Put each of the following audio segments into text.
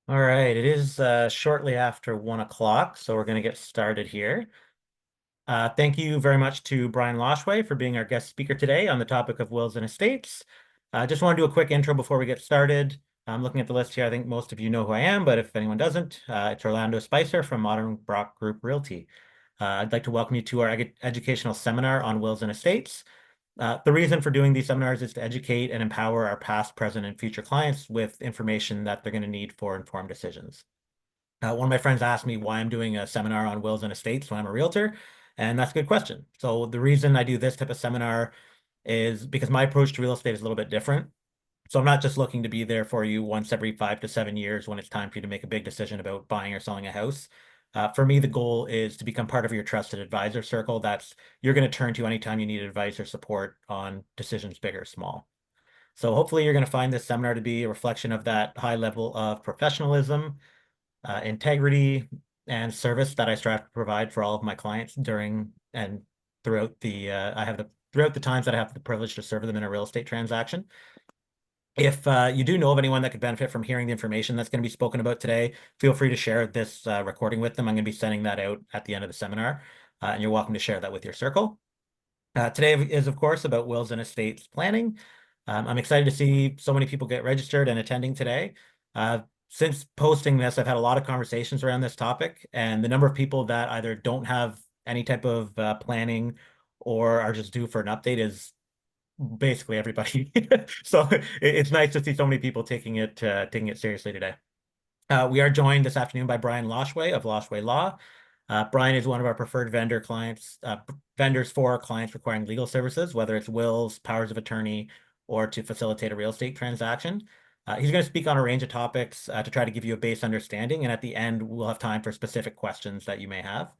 All right, it is shortly after 1 o'clock, so we're going to get started here. Thank you very much to Bryan Laushway for being our guest speaker today on the topic of wills and estates. Just want to do a quick intro before we get started. I'm looking at the list here. I think most of you know who I am, but if anyone doesn't, it's Orlando Spicer from Modern Brock Group Realty. I'd like to welcome you to our educational seminar on wills and estates. The reason for doing these seminars is to educate and empower our past, present, and future clients with information that they're going to need for informed decisions. One of my friends asked me why I'm doing a seminar on wills and estates when I'm a realtor, and that's a good question. So the reason I do this type of seminar is because my approach to real estate is a little bit different. So I'm not just looking to be there for you once every 5 to 7 years when it's time for you to make a big decision about buying or selling a house. For me, the goal is to become part of your trusted advisor circle. That's you're going to turn to anytime you need advice or support on decisions, big or small. So hopefully you're going to find this seminar to be a reflection of that high level of professionalism, integrity, and service that I strive to provide for all of my clients during and throughout throughout the times that I have the privilege to serve them in a real estate transaction. If you do know of anyone that could benefit from hearing the information that's going to be spoken about today, feel free to share this recording with them. I'm going to be sending that out at the end of the seminar, and you're welcome to share that with your circle. Today is, of course, about wills and estates planning. I'm excited to see so many people get registered and attending today. Since posting this, I've had a lot of conversations around this topic, and the number of people that either don't have any type of planning or are just due for an update is basically everybody. So it's nice to see so many people taking it seriously today. We are joined this afternoon by Bryan Laushway of Laushway Law. Bryan is one of our preferred vendors for our clients requiring legal services, whether it's wills, powers of attorney, or to facilitate a real estate transaction. He's going to speak on a range of topics to try to give you a base understanding, and at the end, we'll have time for specific questions that you may have.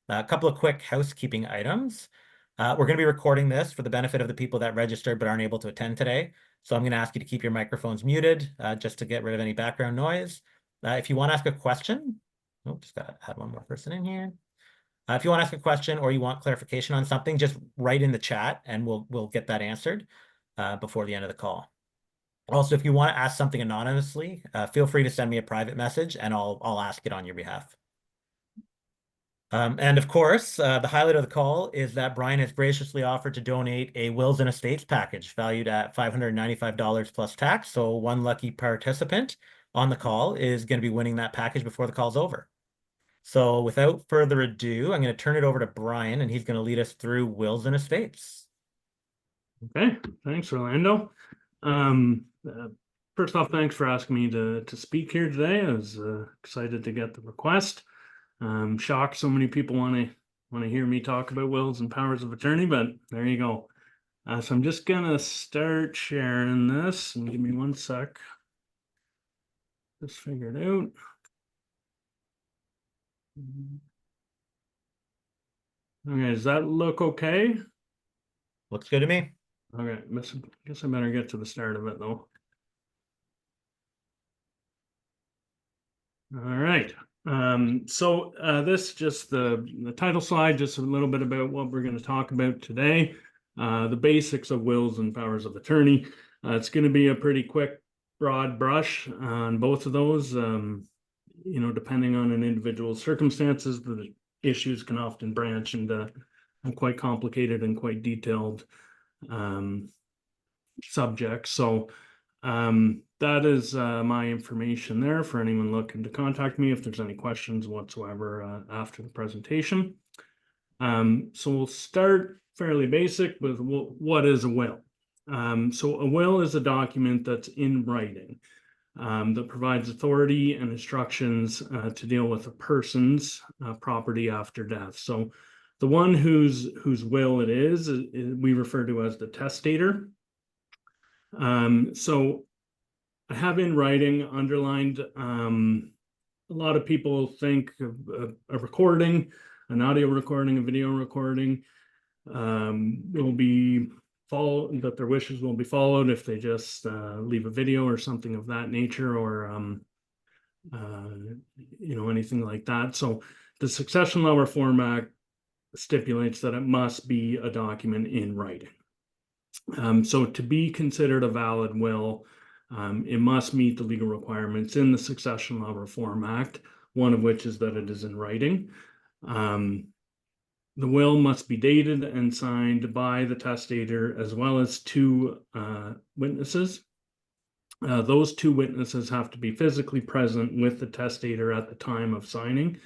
A couple of quick housekeeping items. We're going to be recording this for the benefit of the people that registered but aren't able to attend today. So I'm going to ask you to keep your microphones muted just to get rid of any background noise. If you want to ask a question, oh, just got to add one more person in here. If you want to ask a question or you want clarification on something, just write in the chat and we'll get that answered before the end of the call. Also, if you want to ask something anonymously, feel free to send me a private message and I'll ask it on your behalf. And of course, the highlight of the call is that Bryan has graciously offered to donate a wills and estates package valued at $595 plus tax. So one lucky participant on the call is going to be winning that package before the call's over. So without further ado, I'm going to turn it over to Bryan, and he's going to lead us through wills and estates. Okay, thanks, Orlando. First off, thanks for asking me to speak here today. I was excited to get the request. Shocked so many people want to hear me talk about wills and powers of attorney, but there you go. So I'm just gonna start sharing this, and give me one sec. Just figure it out. Okay, does that look okay? Looks good to me. Okay, guess I better get to the start of it though. All right. So this just the title slide, just a little bit about what we're going to talk about today. The basics of wills and powers of attorney. It's going to be a pretty quick, broad brush on both of those. Depending on an individual's circumstances, the issues can often branch into quite complicated and quite detailed subjects. So that is my information there for anyone looking to contact me if there's any questions whatsoever after the presentation. So we'll start fairly basic with what is a will. So a will is a document that's in writing that provides authority and instructions to deal with a person's property after death. So the one whose will it is we refer to as the testator. So I have in writing underlined. A lot of people think of a recording, an audio recording, a video recording will be followed, that their wishes will be followed if they just leave a video or something of that nature, or anything like that. So the Succession Law Reform Act stipulates that it must be a document in writing. So to be considered a valid will, It must meet the legal requirements in the Succession Law Reform Act, one of which is that it is in writing. The will must be dated and signed by the testator as well as two witnesses. Those two witnesses have to be physically present with the testator at the time of signing.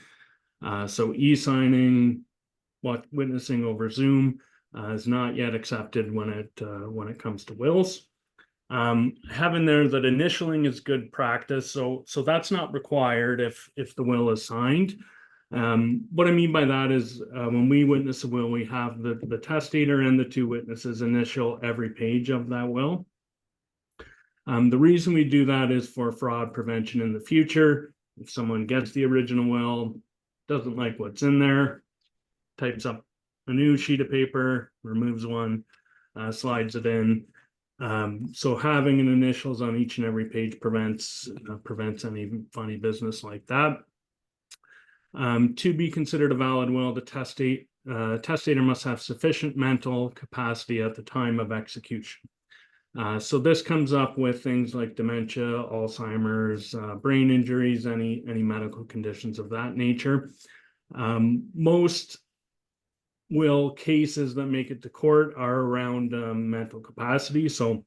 So e-signing, witnessing over Zoom is not yet accepted when it comes to wills. Having there that initialing is good practice, so that's not required if the will is signed. What I mean by that is when we witness a will, we have the testator and the two witnesses initial every page of that will. The reason we do that is for fraud prevention in the future. If someone gets the original will, doesn't like what's in there, types up a new sheet of paper, removes one, slides it in. So having an initials on each and every page prevents any funny business like that. To be considered a valid will, the testator must have sufficient mental capacity at the time of execution. So this comes up with things like dementia, Alzheimer's, brain injuries, any medical conditions of that nature. Most will cases that make it to court are around mental capacity. So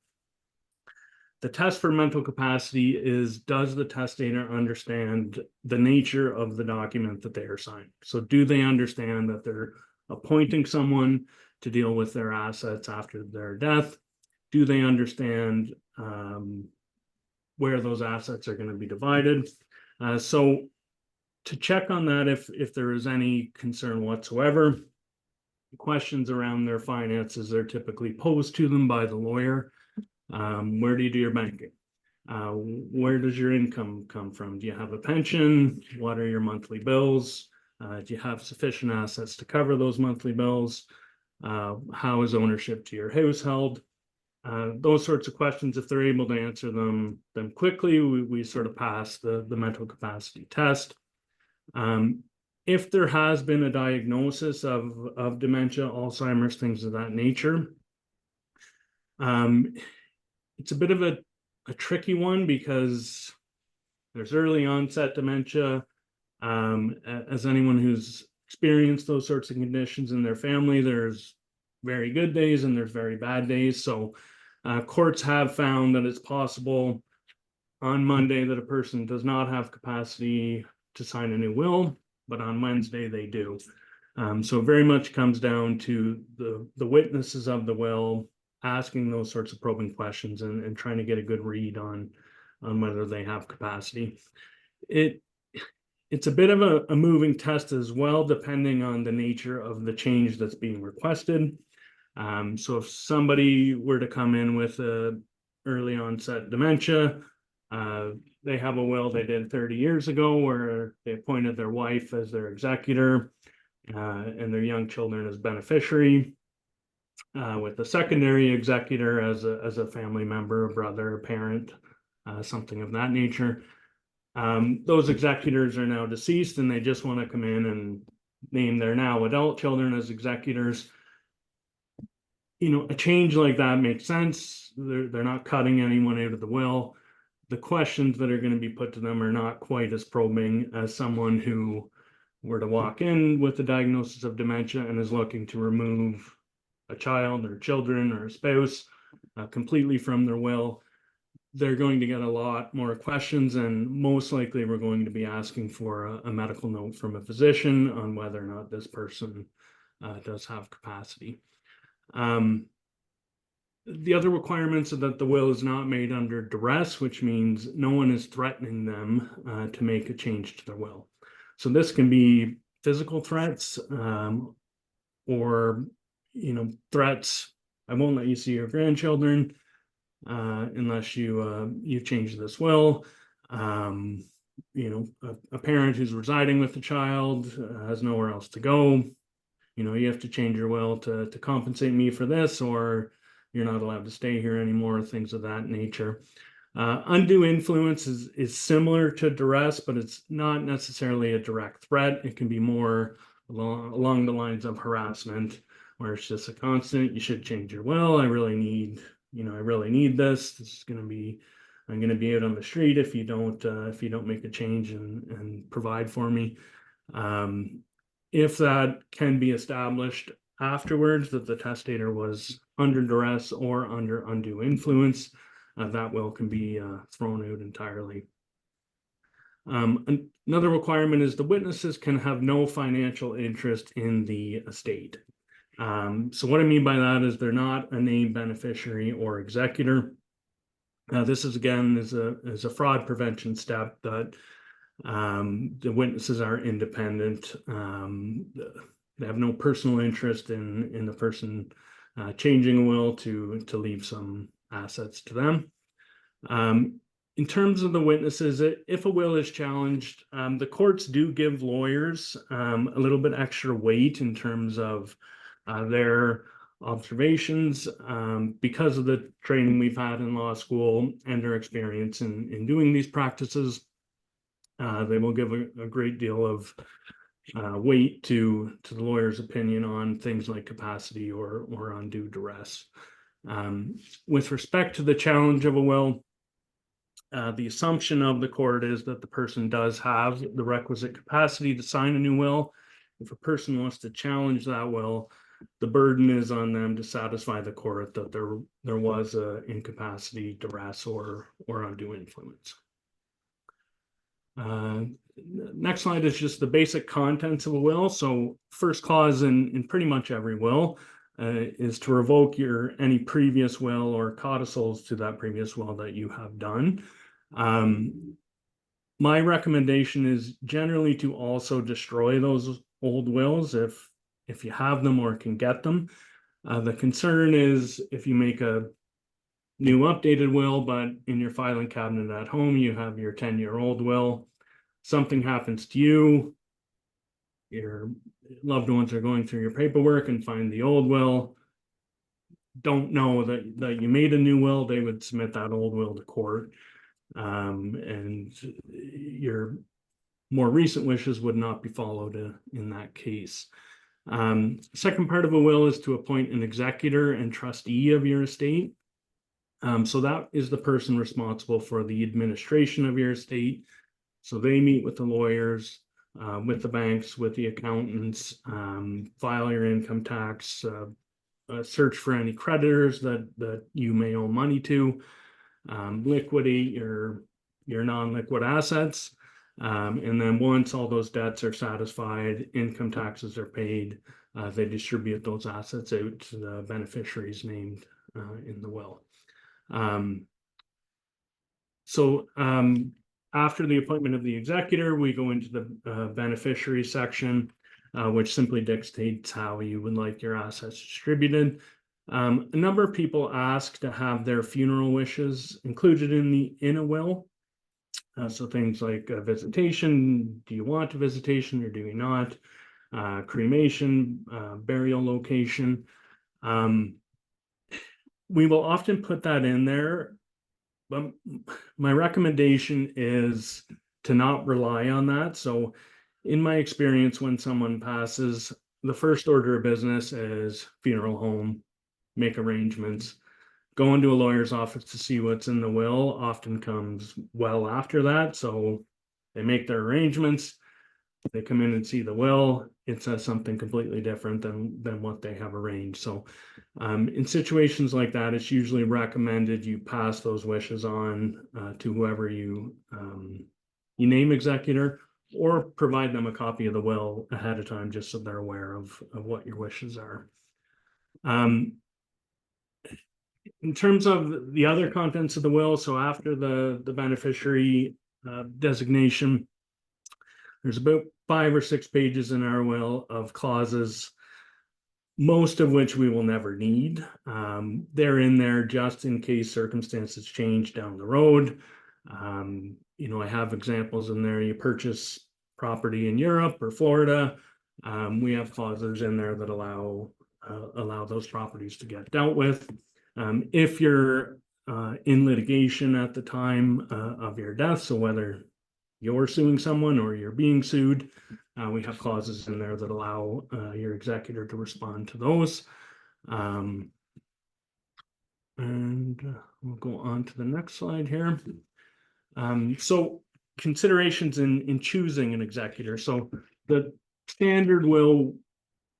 the test for mental capacity is, does the testator understand the nature of the document that they are signing? So do they understand that they're appointing someone to deal with their assets after their death? Do they understand where those assets are going to be divided? So to check on that, if there is any concern whatsoever, questions around their finances are typically posed to them by the lawyer. Where do you do your banking? Where does your income come from? Do you have a pension? What are your monthly bills? Do you have sufficient assets to cover those monthly bills? How is ownership to your house held? Those sorts of questions, if they're able to answer them quickly, we sort of pass the mental capacity test. If there has been a diagnosis of dementia, Alzheimer's, things of that nature, it's a bit of a tricky one because there's early onset dementia. As anyone who's experienced those sorts of conditions in their family, there's very good days and there's very bad days. So courts have found that it's possible on Monday that a person does not have capacity to sign a new will, but on Wednesday they do. So it very much comes down to the witnesses of the will asking those sorts of probing questions and trying to get a good read on whether they have capacity. It's a bit of a moving test as well, depending on the nature of the change that's being requested. So if somebody were to come in with a early onset dementia, they have a will they did 30 years ago where they appointed their wife as their executor and their young children as beneficiary, with the secondary executor as a family member, a brother, a parent, something of that nature. Those executors are now deceased and they just want to come in and name their now adult children as executors. A change like that makes sense. They're not cutting anyone out of the will. The questions that are going to be put to them are not quite as probing as someone who were to walk in with the diagnosis of dementia and is looking to remove a child or children or a spouse completely from their will. They're going to get a lot more questions, and most likely we're going to be asking for a medical note from a physician on whether or not this person does have capacity. The other requirements are that the will is not made under duress, which means no one is threatening them to make a change to their will. So this can be physical threats or threats. I won't let you see your grandchildren unless you change this will. A parent who's residing with the child has nowhere else to go. You have to change your will to compensate me for this, or you're not allowed to stay here anymore, things of that nature. Undue influence is similar to duress, but it's not necessarily a direct threat. It can be more along the lines of harassment, where it's just a constant, you should change your will. I really need this. This is going to be I'm going to be out on the street if you don't make a change and provide for me. If that can be established afterwards that the testator was under duress or under undue influence, that will can be thrown out entirely. Another requirement is the witnesses can have no financial interest in the estate. So what I mean by that is they're not a named beneficiary or executor. This is again is a fraud prevention step that the witnesses are independent. They have no personal interest in the person changing a will to leave some assets to them. In terms of the witnesses, if a will is challenged, the courts do give lawyers a little bit extra weight in terms of their observations because of the training we've had in law school and their experience in doing these practices. They will give a great deal of weight to the lawyer's opinion on things like capacity or undue duress. With respect to the challenge of a will, the assumption of the court is that the person does have the requisite capacity to sign a new will. If a person wants to challenge that will, the burden is on them to satisfy the court that there was a incapacity, duress, or undue influence. Next slide is just the basic contents of a will. So first clause in pretty much every will is to revoke any previous will or codicils to that previous will that you have done. My recommendation is generally to also destroy those old wills if you have them or can get them. The concern is if you make a new updated will, but in your filing cabinet at home, you have your 10-year-old will, something happens to you, your loved ones are going through your paperwork and find the old will, don't know that you made a new will, they would submit that old will to court. And your more recent wishes would not be followed in that case. Second part of a will is to appoint an executor and trustee of your estate. So that is the person responsible for the administration of your estate. So they meet with the lawyers, with the banks, with the accountants, file your income tax, search for any creditors that you may owe money to, liquidate your non-liquid assets. And then once all those debts are satisfied, income taxes are paid, they distribute those assets out to the beneficiaries named in the will. After the appointment of the executor, we go into the beneficiary section, which simply dictates how you would like your assets distributed. A number of people ask to have their funeral wishes included in a will. So things like visitation, do you want a visitation or do you not? Cremation, burial location. We will often put that in there, but my recommendation is to not rely on that. So in my experience, when someone passes, the first order of business is funeral home, make arrangements. Going to a lawyer's office to see what's in the will often comes well after that. So they make their arrangements, they come in and see the will, it says something completely different than what they have arranged. So in situations like that, it's usually recommended you pass those wishes on to whoever you name executor, or provide them a copy of the will ahead of time just so they're aware of what your wishes are. In terms of the other contents of the will, so after the beneficiary designation, there's about 5 or 6 pages in our will of clauses, most of which we will never need. They're in there just in case circumstances change down the road. I have examples in there. You purchase property in Europe or Florida. We have clauses in there that allow those properties to get dealt with. If you're in litigation at the time of your death, so whether you're suing someone or you're being sued, we have clauses in there that allow your executor to respond to those. And we'll go on to the next slide here. So considerations in choosing an executor. So the standard will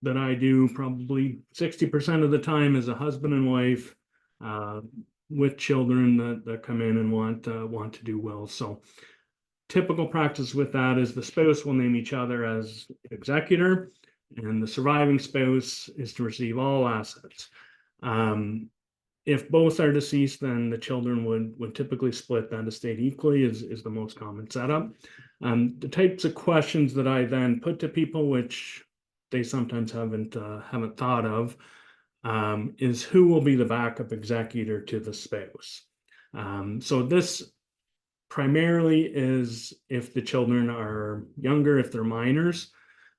that I do probably 60% of the time is a husband and wife uh, with children that come in and want to do wills. So typical practice with that is the spouse will name each other as executor, and the surviving spouse is to receive all assets. Um, if both are deceased, then the children would typically split that estate equally is the most common setup. The types of questions that I then put to people, which they sometimes haven't thought of, is who will be the backup executor to the spouse. So this primarily is if the children are younger, if they're minors,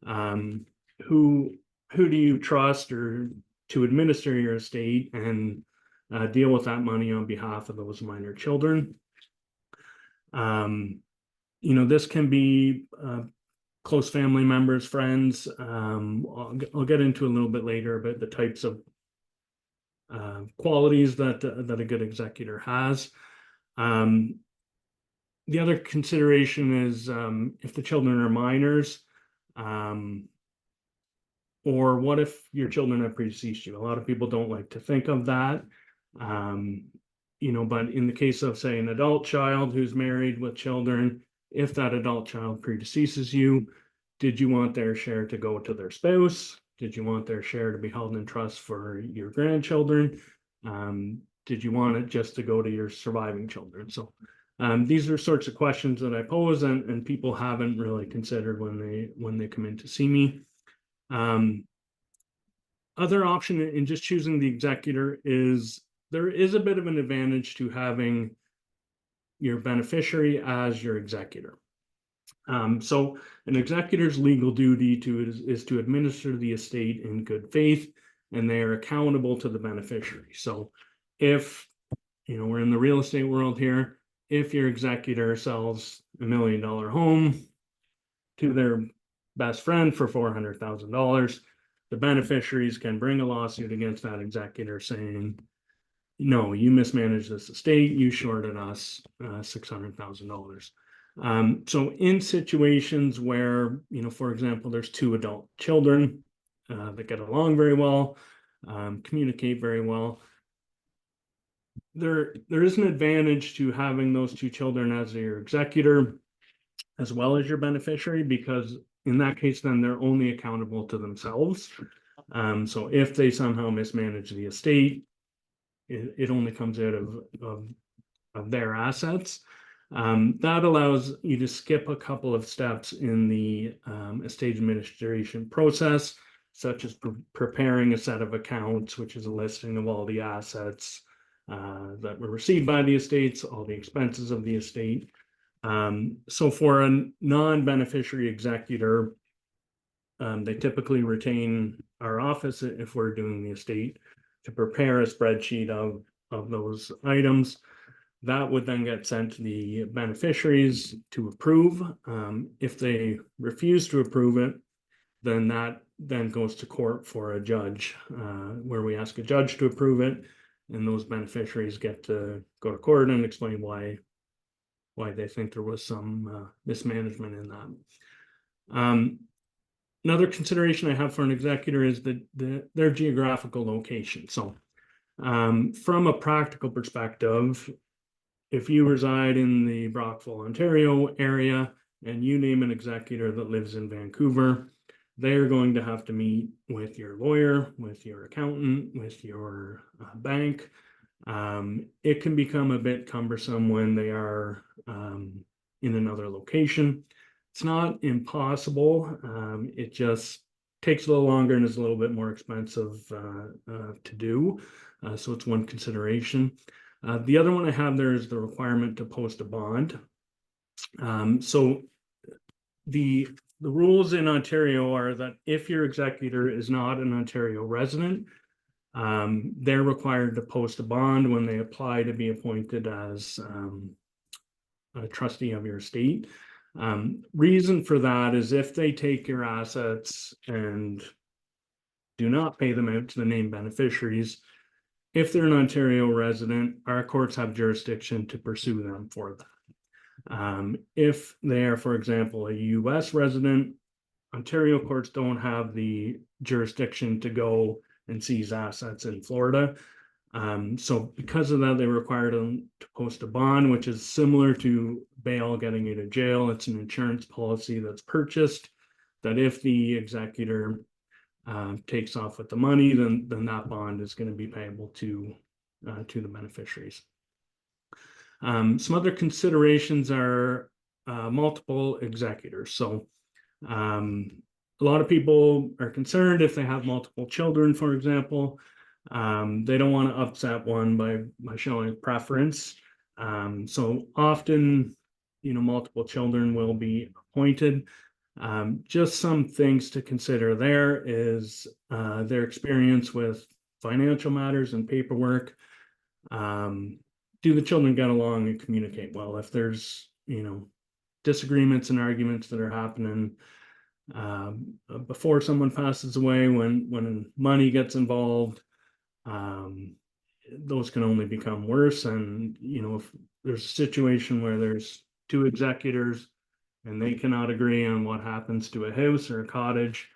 um, who who do you trust or to administer your estate and deal with that money on behalf of those minor children. Um, this can be close family members, friends. I'll get into a little bit later about the types of qualities that a good executor has. The other consideration is if the children are minors, or what if your children have predeceased you? A lot of people don't like to think of that. But in the case of, say, an adult child who's married with children, if that adult child predeceases you, did you want their share to go to their spouse? Did you want their share to be held in trust for your grandchildren? Did you want it just to go to your surviving children? So these are sorts of questions that I pose and people haven't really considered when they come in to see me. Other option in just choosing the executor is there is a bit of an advantage to having your beneficiary as your executor. So an executor's legal duty is to administer the estate in good faith, and they are accountable to the beneficiary. So if we're in the real estate world here, if your executor sells $1 million home to their best friend for $400,000, the beneficiaries can bring a lawsuit against that executor saying, no, you mismanaged this estate, you shorted us $600,000. So in situations where, for example, there's two adult children that get along very well, communicate very well, there is an advantage to having those two children as your executor as well as your beneficiary, because in that case, then they're only accountable to themselves. So if they somehow mismanage the estate, it only comes out of their assets. That allows you to skip a couple of steps in the estate administration process, such as preparing a set of accounts, which is a listing of all the assets that were received by the estates, all the expenses of the estate. So for a non-beneficiary executor, they typically retain our office if we're doing the estate to prepare a spreadsheet of those items. That would then get sent to the beneficiaries to approve. If they refuse to approve it, then that then goes to court for a judge, where we ask a judge to approve it, and those beneficiaries get to go to court and explain why they think there was some mismanagement in that. Another consideration I have for an executor is their geographical location. So from a practical perspective, if you reside in the Brockville, Ontario area and you name an executor that lives in Vancouver, they're going to have to meet with your lawyer, with your accountant, with your bank. It can become a bit cumbersome when they are in another location. It's not impossible. It just takes a little longer and is a little bit more expensive to do. So it's one consideration. The other one I have there is the requirement to post a bond. So the rules in Ontario are that if your executor is not an Ontario resident, they're required to post a bond when they apply to be appointed as a trustee of your estate. Reason for that is if they take your assets and do not pay them out to the named beneficiaries, if they're an Ontario resident, our courts have jurisdiction to pursue them for that. If they are, for example, a US resident, Ontario courts don't have the jurisdiction to go and seize assets in Florida. So because of that, they require them to post a bond, which is similar to bail getting you to jail. It's an insurance policy that's purchased that if the executor takes off with the money, then that bond is going to be payable to the beneficiaries. Some other considerations are multiple executors. So a lot of people are concerned if they have multiple children, for example, they don't want to upset one by showing preference. So often, multiple children will be appointed. Just some things to consider there is their experience with financial matters and paperwork. Do the children get along and communicate well? If there's, disagreements and arguments that are happening before someone passes away, when money gets involved, those can only become worse. And, if there's a situation where there's two executors and they cannot agree on what happens to a house or a cottage,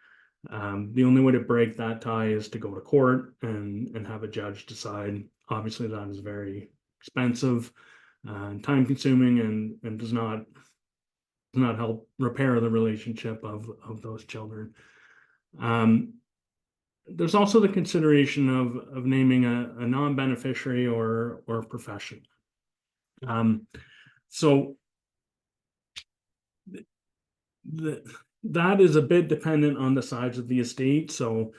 the only way to break that tie is to go to court and have a judge decide. Obviously, that is very expensive and time consuming and does not help repair the relationship of those children. There's also the consideration of naming a non-beneficiary or professional. So that is a bit dependent on the size of the estate. So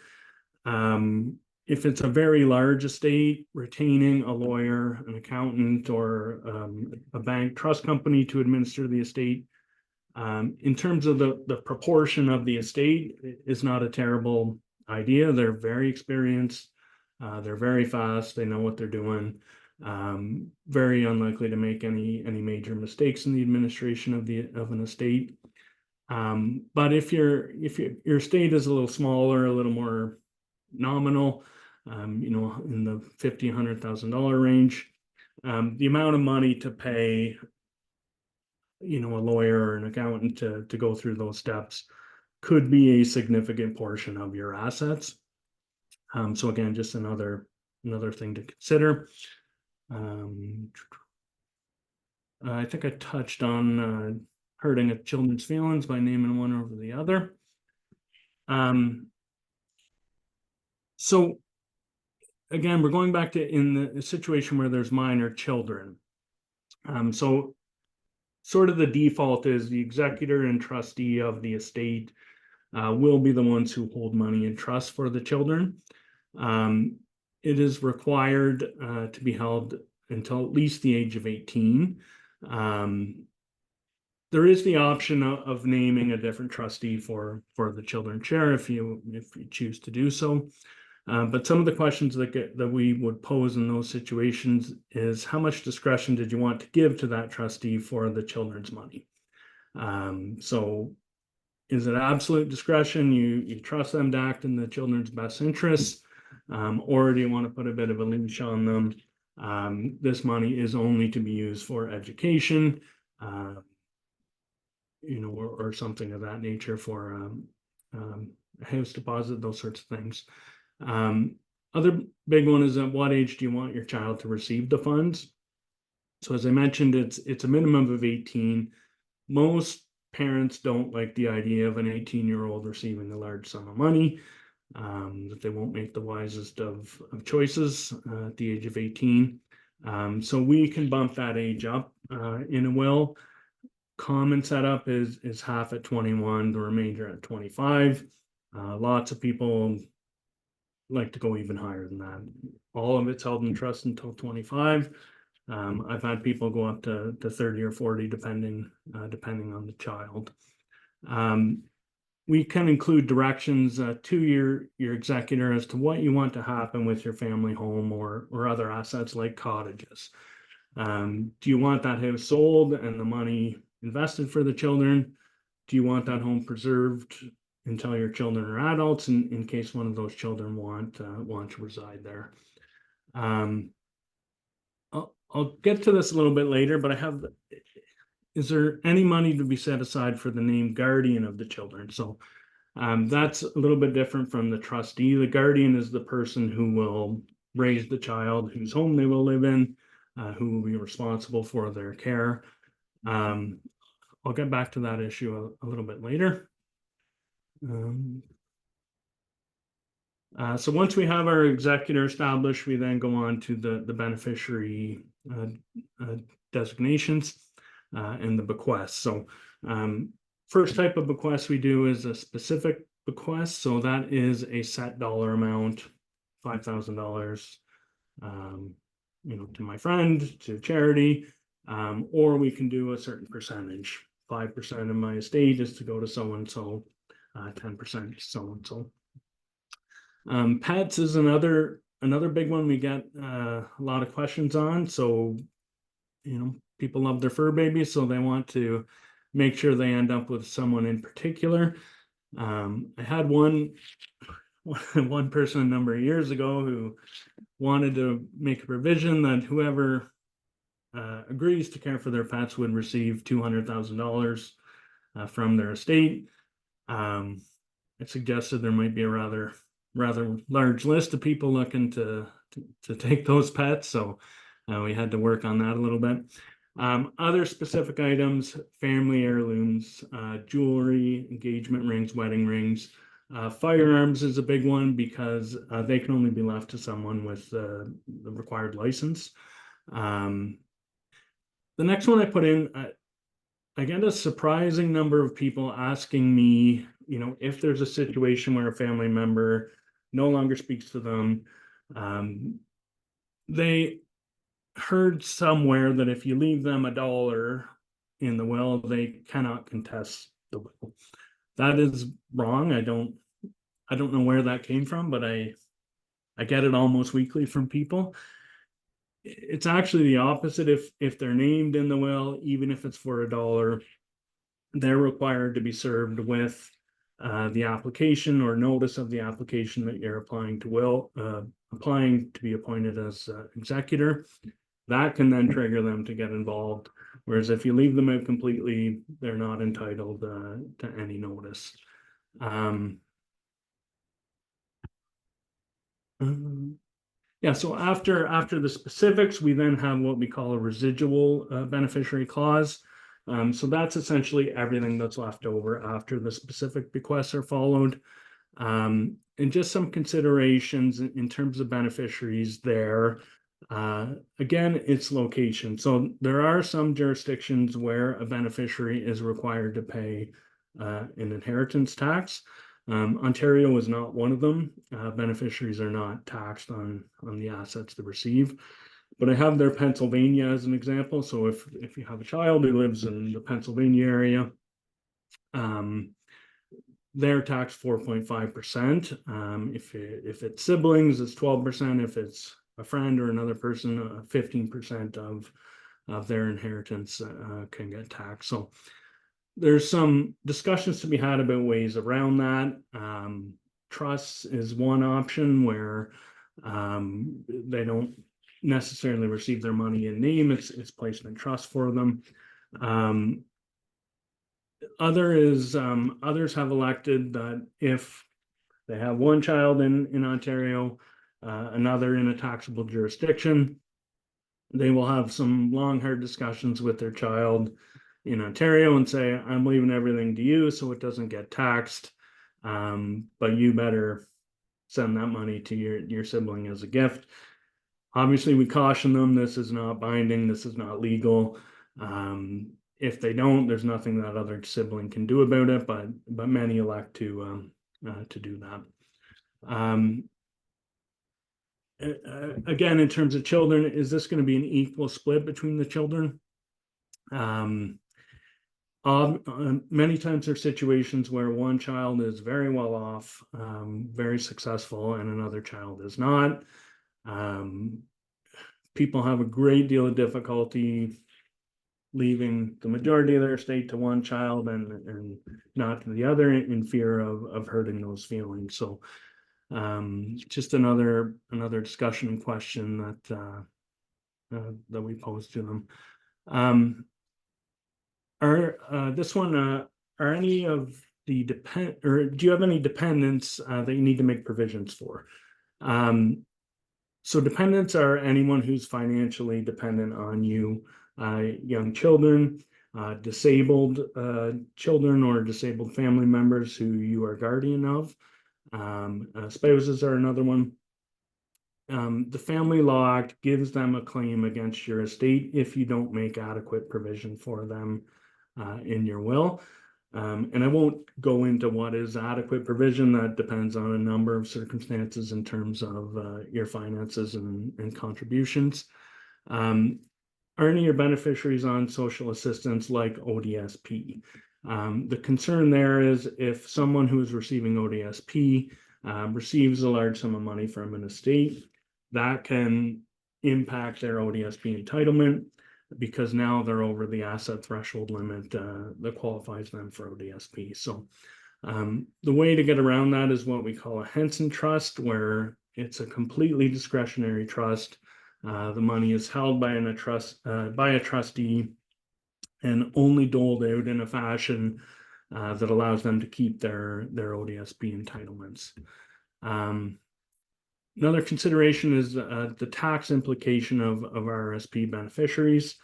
if it's a very large estate, retaining a lawyer, an accountant, or a bank trust company to administer the estate, in terms of the proportion of the estate, is not a terrible idea. They're very experienced. They're very fast. They know what they're doing. Very unlikely to make any major mistakes in the administration of an estate. But if your estate is a little smaller, a little more nominal, in the $50,000-$100,000 range, the amount of money to pay, a lawyer or an accountant to go through those steps could be a significant portion of your assets. So again, just another thing to consider. I think I touched on hurting a children's feelings by naming one over the other. So again, we're going back to in the situation where there's minor children. So sort of the default is the executor and trustee of the estate will be the ones who hold money in trust for the children. It is required to be held until at least the age of 18. There is the option of naming a different trustee for the children's share if you choose to do so. But some of the questions that we would pose in those situations is how much discretion did you want to give to that trustee for the children's money? So is it absolute discretion? You trust them to act in the children's best interests, or do you want to put a bit of a leash on them? This money is only to be used for education, or something of that nature, for a house deposit, those sorts of things. Other big one is, at what age do you want your child to receive the funds? So as I mentioned, it's a minimum of 18. Most parents don't like the idea of an 18-year-old receiving a large sum of money, that they won't make the wisest of choices at the age of 18. So we can bump that age up in a will. Common setup is half at 21, the remainder at 25. Lots of people like to go even higher than that. All of it's held in trust until 25. I've had people go up to 30 or 40, depending on the child. We can include directions to your executor as to what you want to happen with your family home or other assets like cottages. Do you want that house sold and the money invested for the children? Do you want that home preserved until your children are adults, in case one of those children want to reside there? Um, I'll get to this a little bit later, but is there any money to be set aside for the named guardian of the children? So that's a little bit different from the trustee. The guardian is the person who will raise the child, whose home they will live in, who will be responsible for their care. Um, I'll get back to that issue a little bit later. Um, so once we have our executor established, we then go on to the beneficiary uh, uh, designations and the bequests. So first type of bequest we do is a specific bequest. So that is a set dollar amount, $5,000, to my friend, to charity, or we can do a certain percentage. 5% of my estate is to go to so-and-so, 10% so-and-so. Pets is another big one we get a lot of questions on. So, people love their fur babies, so they want to make sure they end up with someone in particular. I had one person a number of years ago who wanted to make a provision that whoever agrees to care for their pets would receive $200,000 from their estate. I suggested there might be a rather large list of people looking to take those pets, so we had to work on that a little bit. Other specific items: family heirlooms, jewelry, engagement rings, wedding rings. Firearms is a big one because they can only be left to someone with the required license. The next one I put in, I get a surprising number of people asking me, if there's a situation where a family member no longer speaks to them, they heard somewhere that if you leave them $1 in the will, they cannot contest the will. That is wrong. I don't know where that came from, but I get it almost weekly from people. It's actually the opposite. If they're named in the will, even if it's for $1, they're required to be served with the application or notice of the application that you're applying to be appointed as executor. That can then trigger them to get involved. Whereas if you leave them out completely, they're not entitled to any notice. Yeah, so after the specifics, we then have what we call a residual beneficiary clause. So that's essentially everything that's left over after the specific bequests are followed. And just some considerations in terms of beneficiaries there. Again, it's location. So there are some jurisdictions where a beneficiary is required to pay an inheritance tax. Ontario is not one of them. Beneficiaries are not taxed on the assets they receive. But I have there Pennsylvania as an example. So if you have a child who lives in the Pennsylvania area, they're taxed 4.5%. If it's siblings, it's 12%. If it's a friend or another person, 15% of their inheritance can get taxed. So there's some discussions to be had about ways around that. Trusts is one option where they don't necessarily receive their money in name. It's placed in trust for them. Others have elected that if they have one child in Ontario, another in a taxable jurisdiction, they will have some long, hard discussions with their child in Ontario and say, I'm leaving everything to you so it doesn't get taxed. But you better send that money to your sibling as a gift. Obviously, we caution them, this is not binding, this is not legal. If they don't, there's nothing that other sibling can do about it, but many elect to do that. Again, in terms of children, is this going to be an equal split between the children? Many times there are situations where one child is very well off, very successful, and another child is not. People have a great deal of difficulty leaving the majority of their estate to one child and not to the other in fear of hurting those feelings. So Just another discussion and question that we posed to them. This one, are any of the do you have any dependents that you need to make provisions for? So dependents are anyone who's financially dependent on you, young children, disabled children or disabled family members who you are guardian of. Spouses are another one. The Family Law Act gives them a claim against your estate if you don't make adequate provision for them in your will. And I won't go into what is adequate provision. That depends on a number of circumstances in terms of your finances and contributions. Are any of your beneficiaries on social assistance like ODSP? The concern there is if someone who is receiving ODSP receives a large sum of money from an estate, that can impact their ODSP entitlement because now they're over the asset threshold limit that qualifies them for ODSP. So the way to get around that is what we call a Henson trust, where it's a completely discretionary trust. The money is held by a trustee and only doled out in a fashion that allows them to keep their ODSP entitlements. Another consideration is the tax implication of RRSP beneficiaries.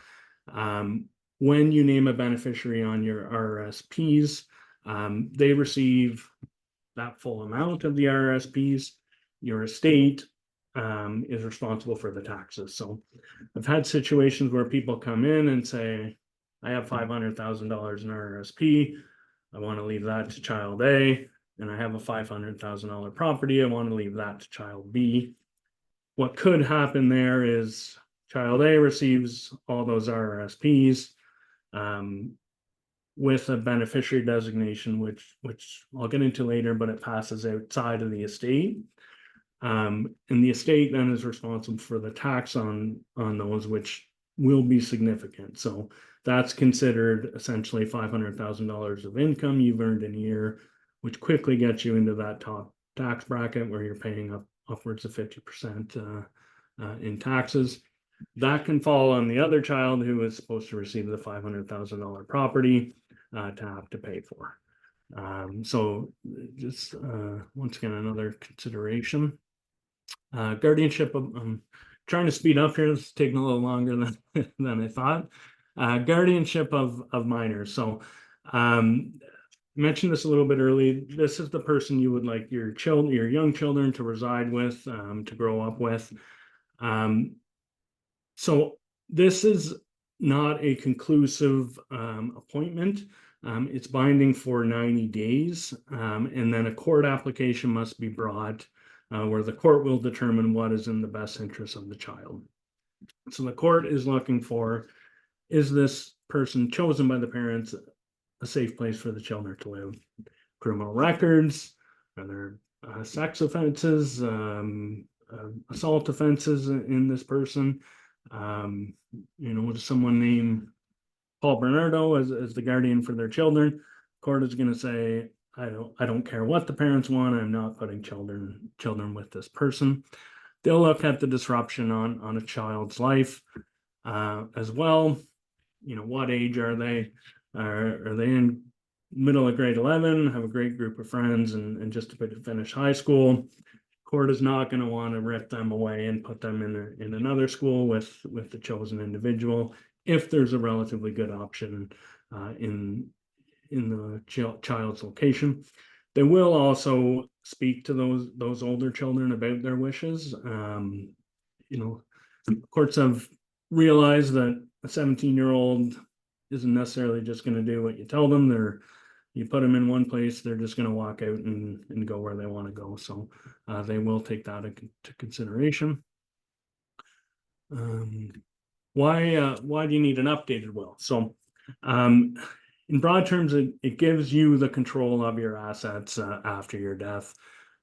When you name a beneficiary on your RRSPs, they receive that full amount of the RRSPs. Your estate is responsible for the taxes. So I've had situations where people come in and say, I have $500,000 in RRSP. I want to leave that to child A, and I have a $500,000 property. I want to leave that to child B. What could happen there is child A receives all those RRSPs with a beneficiary designation, which I'll get into later, but it passes outside of the estate. And the estate then is responsible for the tax on those, which will be significant. So that's considered essentially $500,000 of income you've earned in a year, which quickly gets you into that top tax bracket where you're paying upwards of 50% in taxes. That can fall on the other child who is supposed to receive the $500,000 property to have to pay for. So just once again, another consideration. Guardianship of, I'm trying to speed up here. It's taking a little longer than I thought. Guardianship of minors. So mentioned this a little bit early. This is the person you would like your young children to reside with, to grow up with. So this is not a conclusive appointment. It's binding for 90 days, and then a court application must be brought where the court will determine what is in the best interest of the child. So the court is looking for, is this person chosen by the parents a safe place for the children to live? Criminal records, are there sex offenses, assault offenses in this person? Does someone name Paul Bernardo as the guardian for their children? Court is going to say, I don't care what the parents want. I'm not putting children with this person. They'll look at the disruption on a child's life as well. What age are they? Are they in middle of grade 11, have a great group of friends, and just about to finish high school? Court is not going to want to rip them away and put them in another school with the chosen individual if there's a relatively good option in the child's location. They will also speak to those older children about their wishes. Courts have realized that a 17-year-old isn't necessarily just going to do what you tell them. You put them in one place, they're just going to walk out and go where they want to go. So they will take that into consideration. Why do you need an updated will? So in broad terms, it gives you the control of your assets after your death,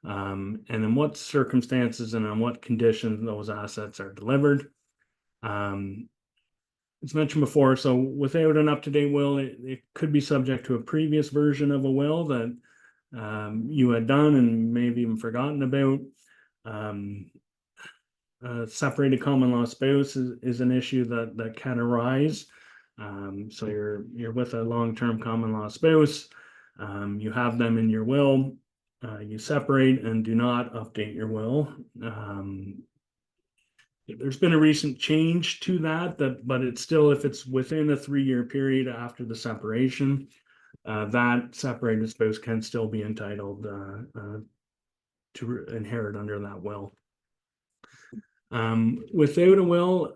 and in what circumstances and on what conditions those assets are delivered. As mentioned before, so without an up-to-date will, it could be subject to a previous version of a will that you had done and maybe even forgotten about. Separated common law spouse is an issue that can arise. So you're with a long-term common law spouse, you have them in your will, you separate and do not update your will. There's been a recent change to but it's still, if it's within a 3-year period after the separation, that separated spouse can still be entitled to inherit under that will. Without a will,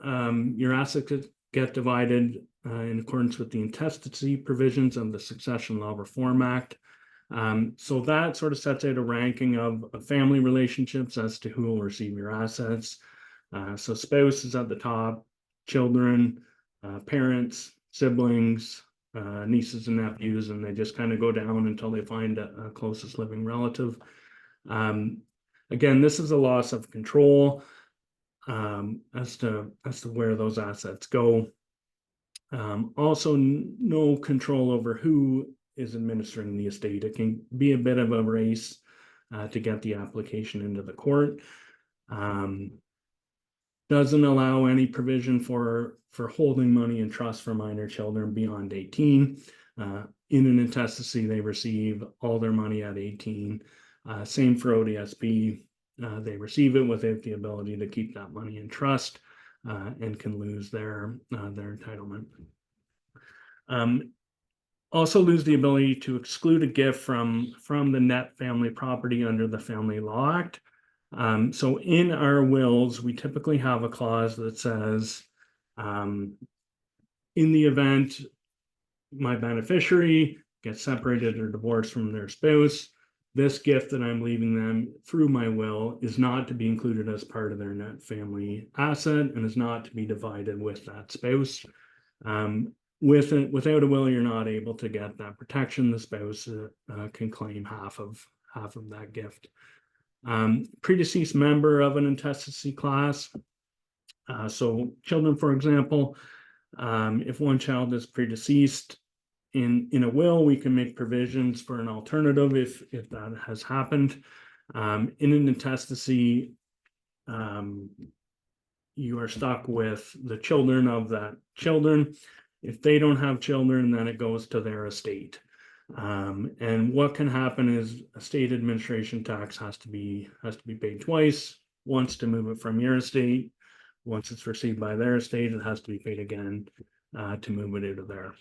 your assets get divided in accordance with the intestacy provisions of the Succession Law Reform Act. So that sort of sets out a ranking of family relationships as to who will receive your assets. So spouse is at the top, children, parents, siblings, nieces and nephews, and they just kind of go down until they find a closest living relative. Again, this is a loss of control as to where those assets go. Also, no control over who is administering the estate. It can be a bit of a race to get the application into the court. Doesn't allow any provision for holding money in trust for minor children beyond 18. In an intestacy, they receive all their money at 18. Same for ODSP. They receive it without the ability to keep that money in trust and can lose their entitlement. Also lose the ability to exclude a gift from the net family property under the Family Law Act. So in our wills, we typically have a clause that says, in the event my beneficiary gets separated or divorced from their spouse, this gift that I'm leaving them through my will is not to be included as part of their net family asset and is not to be divided with that spouse. Without a will, you're not able to get that protection. The spouse can claim half of that gift. Predeceased member of an intestacy class. So children, for example, if one child is predeceased, in a will, we can make provisions for an alternative if that has happened. In an intestacy, you are stuck with the children of that children. If they don't have children, then it goes to their estate. And what can happen is a state administration tax has to be paid twice. Once to move it from your estate. Once it's received by their estate, it has to be paid again to move it out of theirs.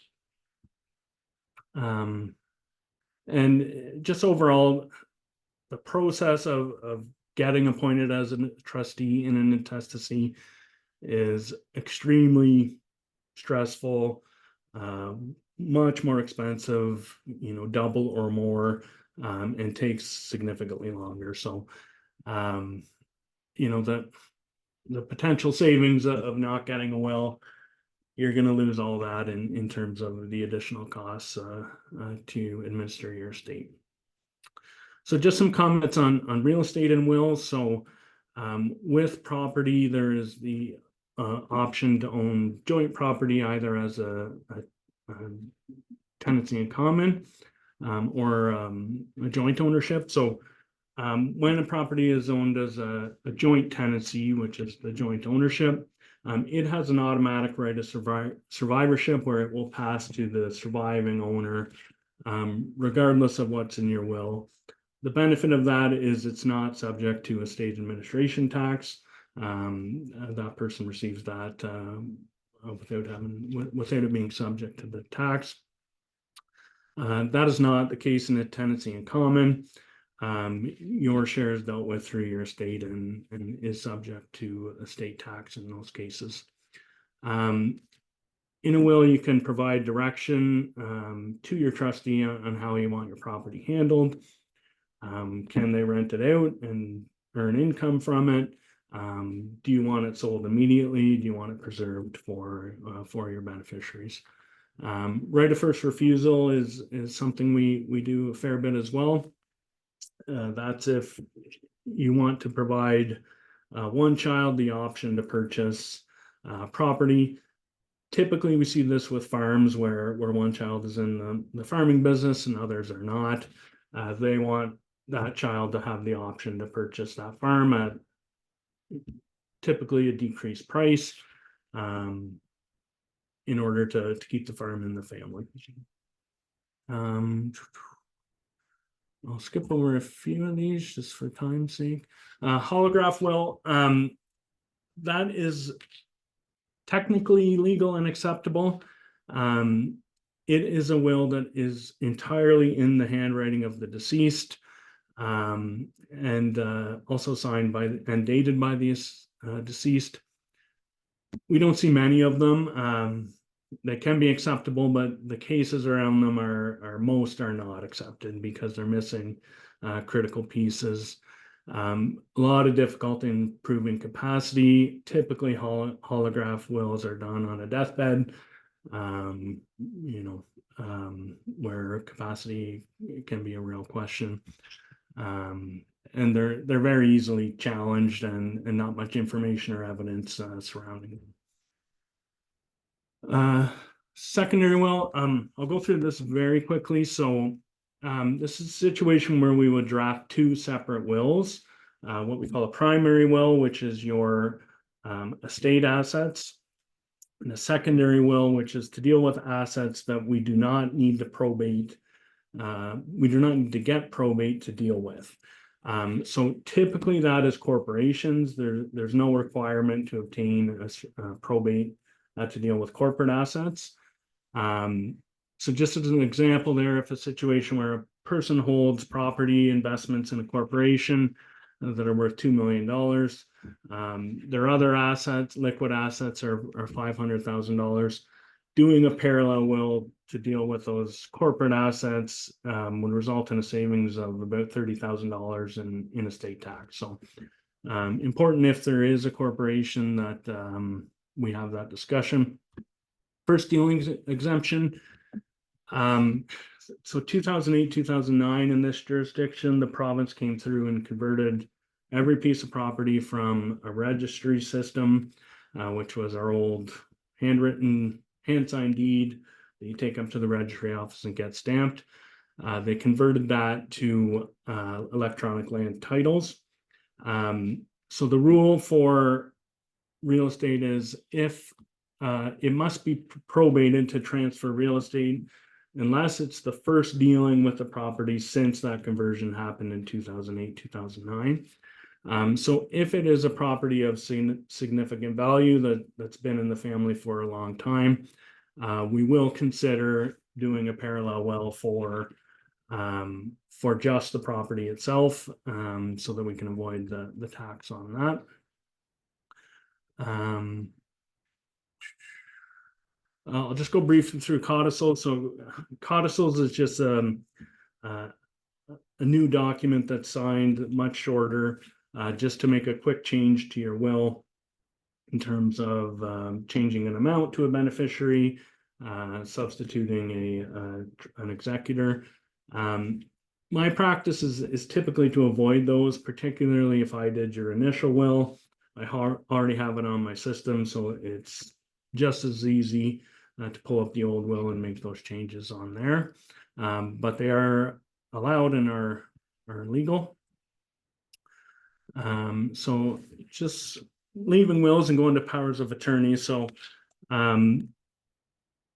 And just overall, the process of getting appointed as a trustee in an intestacy is extremely stressful, much more expensive, double or more, and takes significantly longer. So, the potential savings of not getting a will, you're going to lose all that in terms of the additional costs to administer your estate. So just some comments on real estate and wills. So with property, there is the option to own joint property either as a tenancy in common or a joint ownership. So when a property is owned as a joint tenancy, which is the joint ownership, it has an automatic right of survivorship where it will pass to the surviving owner, regardless of what's in your will. The benefit of that is it's not subject to a state administration tax. That person receives that without it being subject to the tax. That is not the case in a tenancy in common. Your share is dealt with through your estate and is subject to estate tax in those cases. In a will, you can provide direction to your trustee on how you want your property handled. Can they rent it out and earn income from it? Do you want it sold immediately? Do you want it preserved for your beneficiaries? Right of first refusal is something we do a fair bit as well. That's if you want to provide one child the option to purchase property. Typically, we see this with farms where one child is in the farming business and others are not. They want that child to have the option to purchase that farm at typically a decreased price, in order to keep the farm in the family. I'll skip over a few of these just for time's sake. Holograph will, that is technically legal and acceptable. It is a will that is entirely in the handwriting of the deceased, and also signed by and dated by the deceased. We don't see many of them. They can be acceptable, but the cases around them most are not accepted because they're missing critical pieces. A lot of difficulty in proving capacity. Typically, holograph wills are done on a deathbed, where capacity can be a real question. And they're very easily challenged, and not much information or evidence surrounding them. Secondary will, I'll go through this very quickly. So this is a situation where we would draft two separate wills, what we call a primary will, which is your estate assets, and a secondary will, which is to deal with assets that we do not need to probate. We do not need to get probate to deal with. So typically that is corporations. There's no requirement to obtain a probate to deal with corporate assets. So just as an example there, if a situation where a person holds property investments in a corporation that are worth $2 million, their other assets, liquid assets are $500,000. Doing a parallel will to deal with those corporate assets would result in a savings of about $30,000 in estate tax. So important if there is a corporation that we have that discussion. First dealing exemption. So 2008, 2009 in this jurisdiction, the province came through and converted every piece of property from a registry system, which was our old handwritten, hand-signed deed that you take up to the registry office and get stamped. They converted that to electronic land titles. So the rule for real estate is if it must be probated to transfer real estate unless it's the first dealing with the property since that conversion happened in 2008, 2009. So if it is a property of significant value that's been in the family for a long time, we will consider doing a parallel will for just the property itself, so that we can avoid the tax on that. I'll just go briefly through codicils. So codicils is just a new document that's signed, much shorter, just to make a quick change to your will in terms of changing an amount to a beneficiary, substituting an executor. My practice is typically to avoid those, particularly if I did your initial will. I already have it on my system, so it's just as easy to pull up the old will and make those changes on there. But they are allowed and are legal. So just leaving wills and going to powers of attorney. So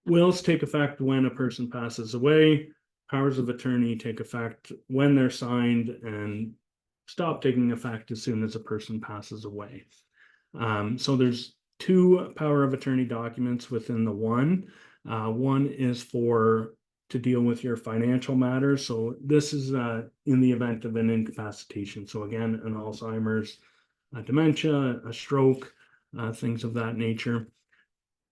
wills take effect when a person passes away. Powers of attorney take effect when they're signed and stop taking effect as soon as a person passes away. So there's two power of attorney documents within the one. One is to deal with your financial matters. So this is in the event of an incapacitation. So again, an Alzheimer's, dementia, a stroke, things of that nature.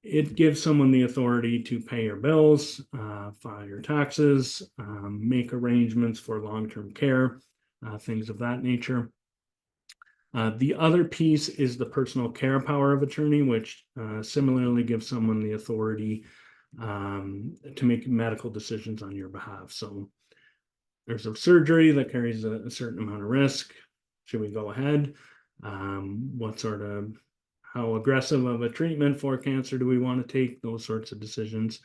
It gives someone the authority to pay your bills, file your taxes, make arrangements for long-term care, things of that nature. The other piece is the personal care power of attorney, which similarly gives someone the authority to make medical decisions on your behalf. So there's a surgery that carries a certain amount of risk. Should we go ahead? How aggressive of a treatment for cancer do we want to take? Those sorts of decisions.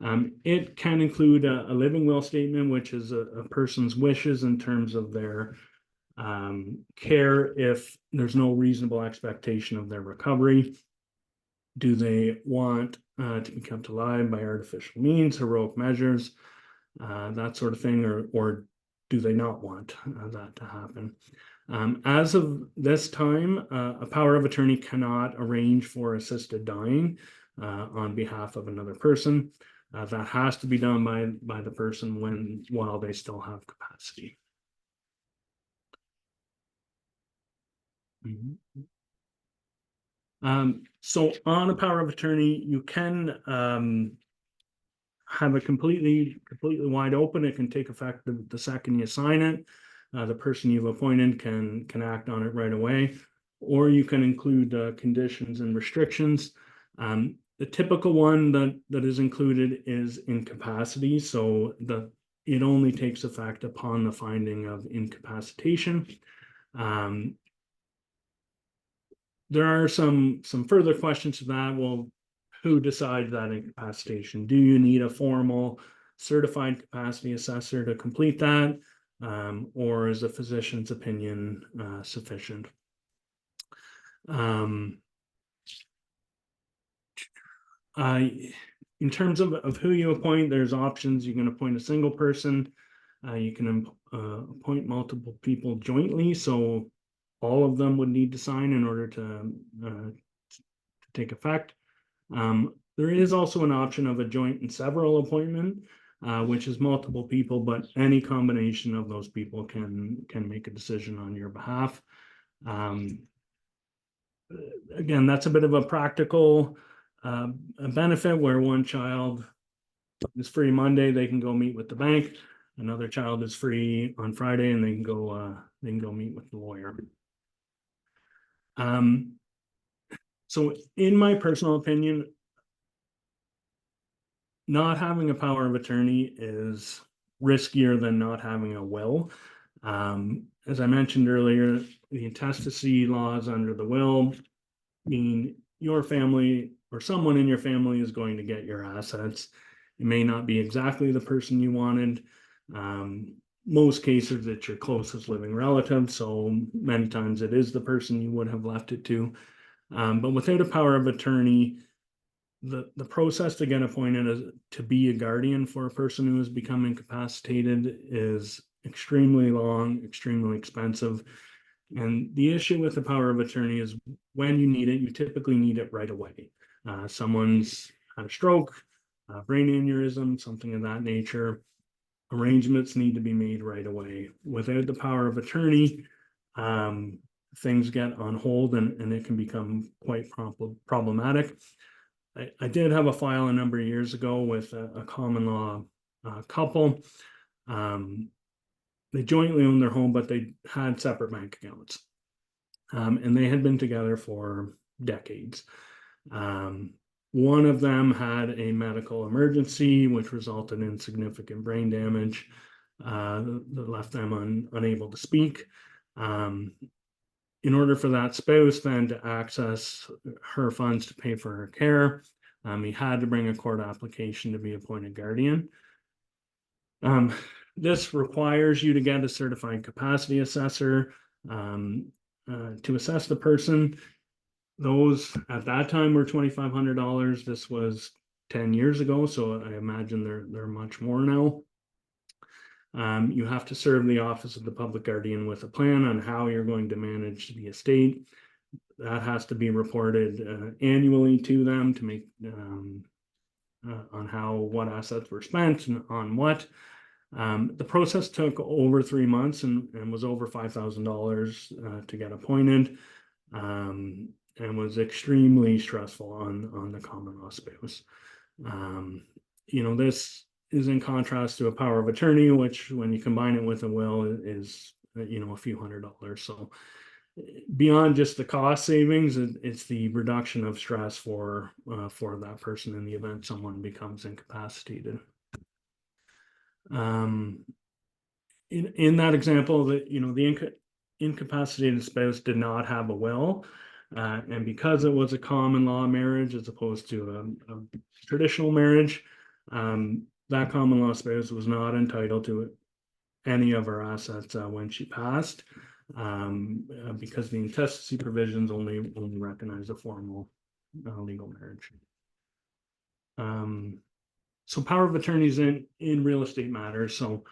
It can include a living will statement, which is a person's wishes in terms of their care if there's no reasonable expectation of their recovery. Do they want to be kept alive by artificial means, heroic measures, that sort of thing, or do they not want that to happen? As of this time, a power of attorney cannot arrange for assisted dying on behalf of another person. That has to be done by the person while they still have capacity. Mhm. So on a power of attorney, you can have it completely wide open. It can take effect the second you sign it. The person you've appointed can act on it right away, or you can include conditions and restrictions. The typical one that is included is incapacity. So it only takes effect upon the finding of incapacitation. There are some further questions to that. Well, who decides that incapacitation? Do you need a formal certified capacity assessor to complete that? Or is a physician's opinion sufficient? Um, in terms of who you appoint, there's options. You can appoint a single person. You can appoint multiple people jointly. So all of them would need to sign in order to take effect. There is also an option of a joint and several appointment, which is multiple people, but any combination of those people can make a decision on your behalf. Again, that's a bit of a practical benefit where one child is free Monday, they can go meet with the bank. Another child is free on Friday, and they can go meet with the lawyer. So, in my personal opinion, not having a power of attorney is riskier than not having a will. As I mentioned earlier, the intestacy laws under the will mean your family or someone in your family is going to get your assets. It may not be exactly the person you wanted. Most cases, it's your closest living relative. So many times it is the person you would have left it to. But without a power of attorney, the process to get appointed as to be a guardian for a person who has become incapacitated is extremely long, extremely expensive. And the issue with the power of attorney is when you need it, you typically need it right away. Someone's had a stroke, brain aneurysm, something of that nature. Arrangements need to be made right away. Without the power of attorney, things get on hold and it can become quite problematic. I did have a file a number of years ago with a common law couple. They jointly owned their home, but they had separate bank accounts. And they had been together for decades. One of them had a medical emergency, which resulted in significant brain damage that left them unable to speak. In order for that spouse then to access her funds to pay for her care, he had to bring a court application to be appointed guardian. This requires you to get a certified capacity assessor to assess the person. Those at that time were $2,500. This was 10 years ago, so I imagine they're much more now. You have to serve the office of the public guardian with a plan on how you're going to manage the estate. That has to be reported annually to them to make on what assets were spent and on what. The process took over 3 months and was over $5,000 to get appointed, and was extremely stressful on the common law spouse. This is in contrast to a power of attorney, which when you combine it with a will is a few $100s. So beyond just the cost savings, it's the reduction of stress for that person in the event someone becomes incapacitated. In that example, the incapacitated spouse did not have a will, and because it was a common law marriage as opposed to a traditional marriage, That common law spouse was not entitled to any of her assets when she passed, because the intestacy provisions only recognize a formal legal marriage. So power of attorneys in real estate matters. So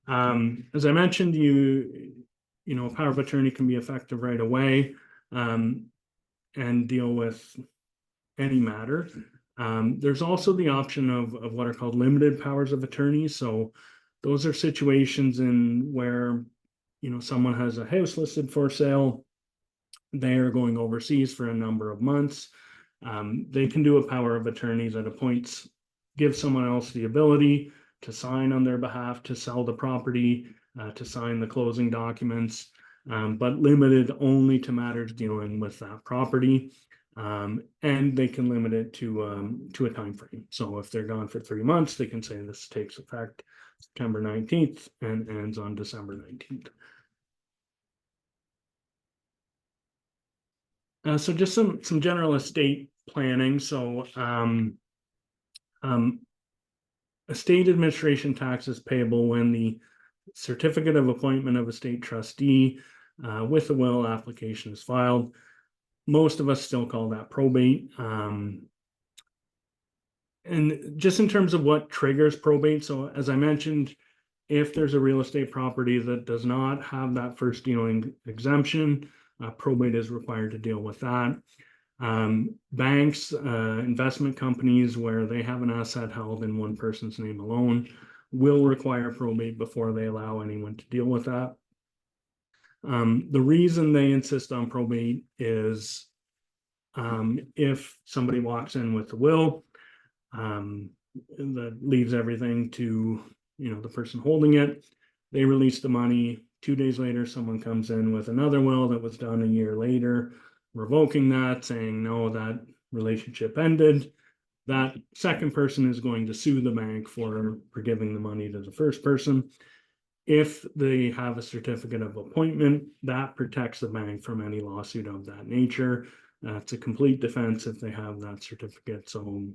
as I mentioned, a power of attorney can be effective right away and deal with any matter. There's also the option of what are called limited powers of attorney. So those are situations in where someone has a house listed for sale. They are going overseas for a number of months. They can do a power of attorney that appoints, gives someone else the ability to sign on their behalf, to sell the property, to sign the closing documents, but limited only to matters dealing with that property. And they can limit it to a time frame. So if they're gone for 3 months, they can say this takes effect September 19th and ends on December 19th. So just some general estate planning. So estate administration tax is payable when the certificate of appointment of estate trustee with a will application is filed. Most of us still call that probate. And just in terms of what triggers probate, so as I mentioned, if there's a real estate property that does not have that first dealing exemption, probate is required to deal with that. Banks, investment companies where they have an asset held in one person's name alone will require probate before they allow anyone to deal with that. The reason they insist on probate is if somebody walks in with a will that leaves everything to the person holding it, they release the money. 2 days later, someone comes in with another will that was done a year later, revoking that, saying no, that relationship ended. That second person is going to sue the bank for giving the money to the first person. If they have a certificate of appointment, that protects the bank from any lawsuit of that nature. It's a complete defense if they have that certificate. So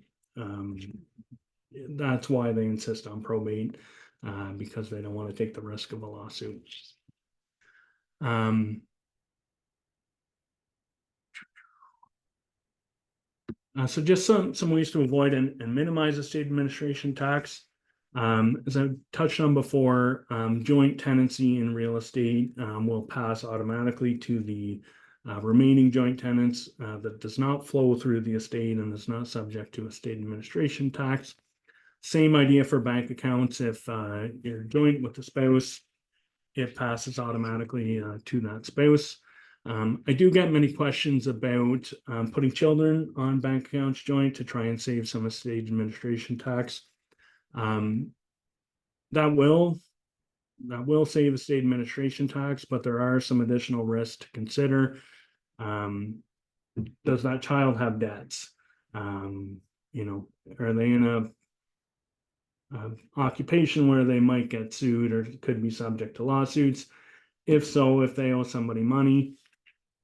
that's why they insist on probate, because they don't want to take the risk of a lawsuit. So just some ways to avoid and minimize estate administration tax. As I touched on before, joint tenancy in real estate will pass automatically to the remaining joint tenants that does not flow through the estate and is not subject to estate administration tax. Same idea for bank accounts. If you're joint with a spouse, it passes automatically to that spouse. I do get many questions about putting children on bank accounts joint to try and save some estate administration tax. That will save estate administration tax, but there are some additional risks to consider. Does that child have debts? Are they in a occupation where they might get sued or could be subject to lawsuits? If so, if they owe somebody money,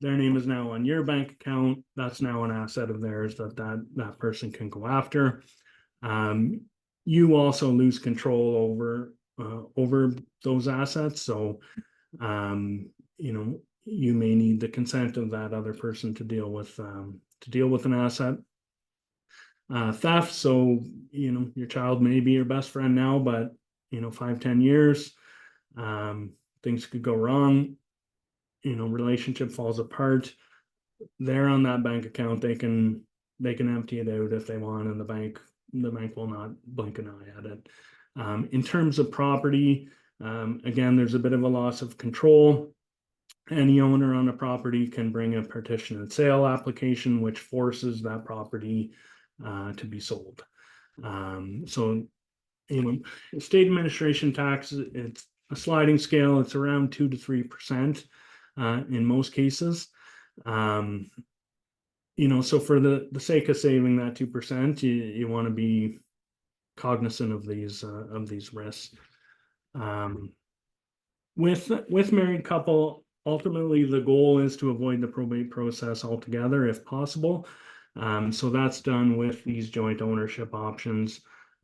their name is now on your bank account. That's now an asset of theirs that person can go after. You also lose control over those assets. So, you may need the consent of that other person to deal with an asset. Theft. So, your child may be your best friend now, but 5-10 years, things could go wrong. Relationship falls apart. They're on that bank account. They can empty it out if they want, and the bank will not blink an eye at it. In terms of property, again, there's a bit of a loss of control. Any owner on a property can bring a partition and sale application, which forces that property to be sold. So, state administration tax, it's a sliding scale. It's around 2 to 3% in most cases. So for the sake of saving that 2%, you want to be cognizant of these risks. With married couple, ultimately the goal is to avoid the probate process altogether if possible. So that's done with these joint ownership options.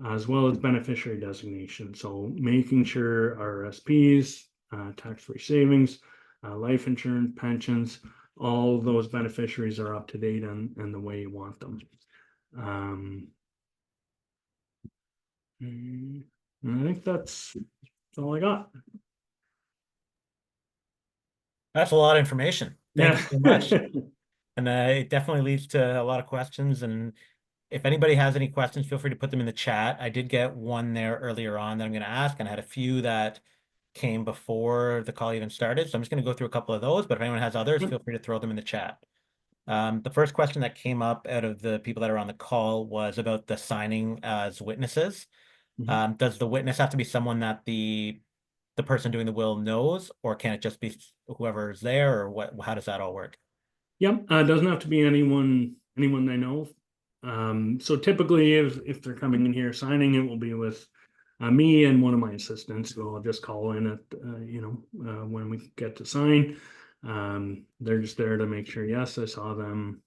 as well as beneficiary designation. So making sure RSPs, tax-free savings, life insurance, pensions, all those beneficiaries are up to date and the way you want them. And I think that's all I got. That's a lot of information. Thank Yeah. you so much. And it definitely leads to a lot of questions. And if anybody has any questions, feel free to put them in the chat. I did get one there earlier on that I'm going to ask, and I had a few that came before the call even started. So I'm just going to go through a couple of those, but if anyone has others, feel free to throw them in the chat. The first question that came up out of the people that are on the call was about the signing as witnesses. Mhm. Does the witness have to be someone that the person doing the will knows, or can it just be whoever's there, or what? How does that all work? Yep, doesn't have to be anyone they know. So typically, if they're coming in here signing, it will be with me and one of my assistants. So I'll just call in at when we get to sign. They're just there to make sure. Yes, I saw them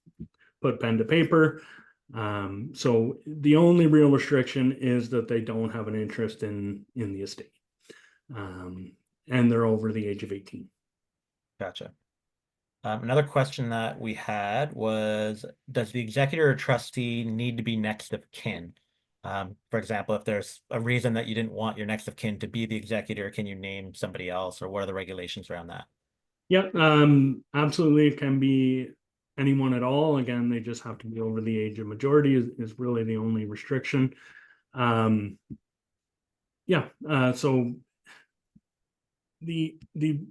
put pen to paper. So the only real restriction is that they don't have an interest in the estate, um, and they're over the age of 18. Gotcha. Another question that we had was, does the executor or trustee need to be next of kin? For example, if there's a reason that you didn't want your next of kin to be the executor, can you name somebody else, or what are the regulations around that? Yep, absolutely. It can be anyone at all. Again, they just have to be over the age of majority is really the only restriction. Um, yeah, so the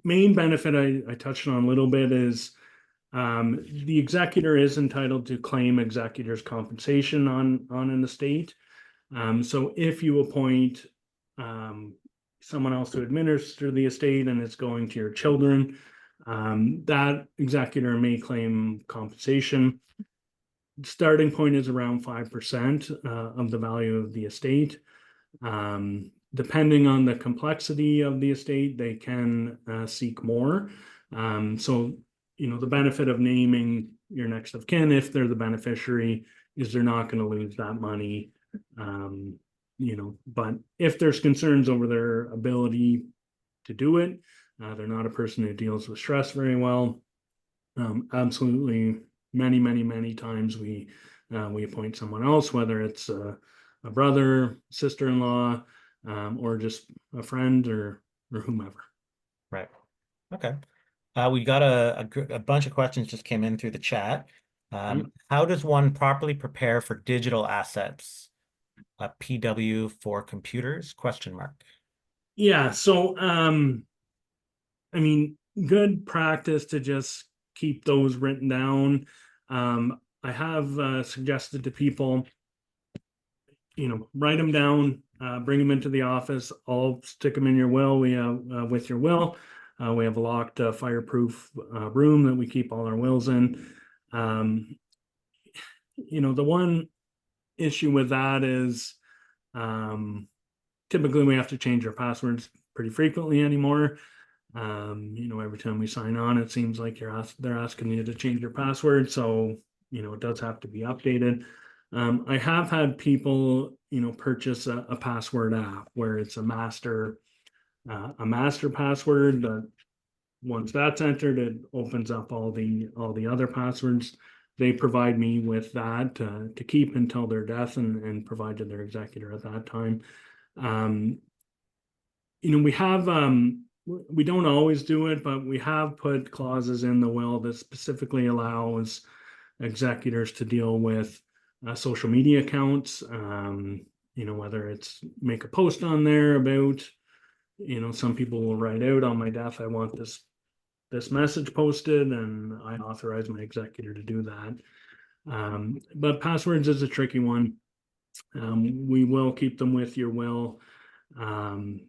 main benefit I touched on a little bit is the executor is entitled to claim executor's compensation on an estate. So if you appoint um, someone else to administer the estate and it's going to your children, that executor may claim compensation. Starting point is around 5% of the value of the estate. Depending on the complexity of the estate, they can seek more. So, the benefit of naming your next of kin, if they're the beneficiary, is they're not going to lose that money. But if there's concerns over their ability to do it, they're not a person who deals with stress very well. Absolutely, many times we appoint someone else, whether it's a brother, sister-in-law, or just a friend or whomever. Right. Okay. We got a bunch of questions just came in through the chat. Right? How does one properly prepare for digital assets? A PW for computers? Question mark. Yeah. So, I mean, good practice to just keep those written down. I have suggested to people, write them down, bring them into the office. I'll stick them in your will. We have with your will. We have a locked, fireproof room that we keep all our wills in. Um, the one issue with that is typically we have to change our passwords pretty frequently anymore. Every time we sign on, it seems like they're asking you to change your password. So, it does have to be updated. I have had people, purchase a password app where it's a master password, but once that's entered, it opens up all the other passwords. They provide me with that to keep until their death and provide to their executor at that time. Um, we don't always do it, but we have put clauses in the will that specifically allows executors to deal with social media accounts. Whether it's make a post on there about, some people will write out on my death, I want this message posted, and I authorize my executor to do that. But passwords is a tricky one. We will keep them with your will. Um,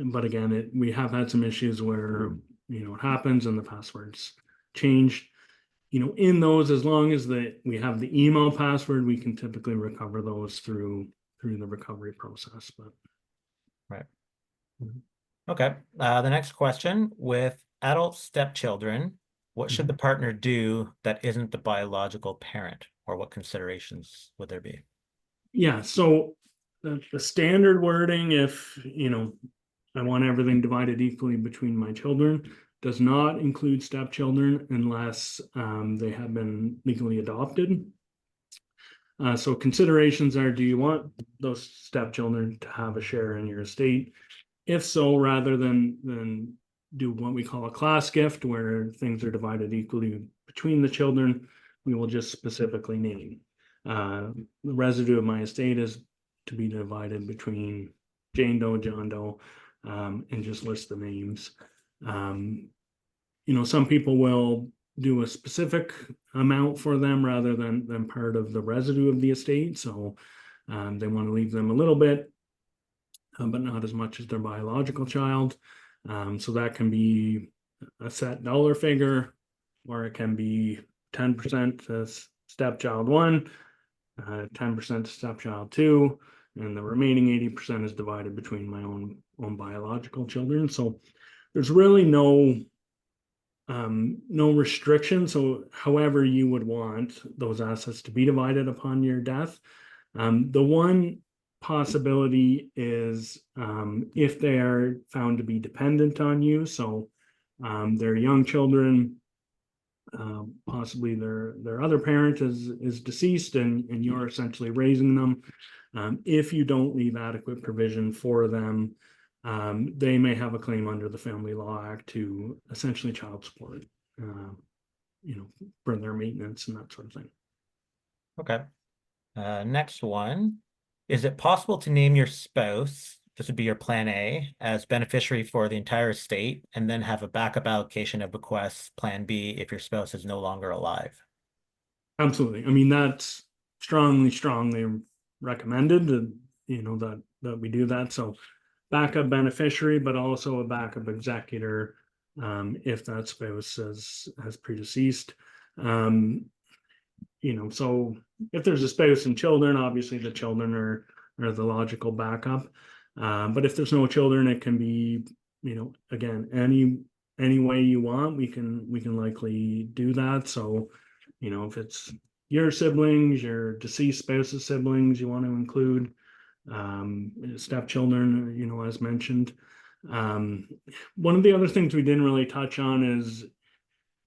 but again, we have had some issues where, it happens and the passwords changed. In those, as long as we have the email password, we can typically recover those through the recovery process. But Right. Okay. The next question, with adult stepchildren, what should the partner do that isn't the biological parent, or what considerations would there be? yeah, so the standard wording, if I want everything divided equally between my children, does not include stepchildren unless they have been legally adopted. So considerations are: do you want those stepchildren to have a share in your estate? If so, rather than do what we call a class gift, where things are divided equally between the children, we will just specifically name the residue of my estate is to be divided between Jane Doe, John Doe, and just list the names. Some people will do a specific amount for them rather than part of the residue of the estate. So they want to leave them a little bit, but not as much as their biological child. So that can be a set dollar figure, or it can be 10% to stepchild one, 10% to stepchild two, and the remaining 80% is divided between my own biological children. So there's really no restriction. So however you would want those assets to be divided upon your death. The one possibility is if they are found to be dependent on you. So they're young children, possibly their other parent is deceased, and you're essentially raising them. If you don't leave adequate provision for them, they may have a claim under the Family Law Act to essentially child support, for their maintenance and that sort of thing. Okay. Next one. Is it possible to name your spouse, this would be your plan A, as beneficiary for the entire estate, and then have a backup allocation of bequests, plan B, if your spouse is no longer alive? Absolutely. I mean, that's strongly recommended that we do that. So backup beneficiary, but also a backup executor if that spouse has predeceased. So if there's a spouse and children, obviously the children are the logical backup. But if there's no children, it can be, again, any way you want, we can likely do that. So, if it's your siblings, your deceased spouse's siblings, you want to include stepchildren, as mentioned. One of the other things we didn't really touch on is,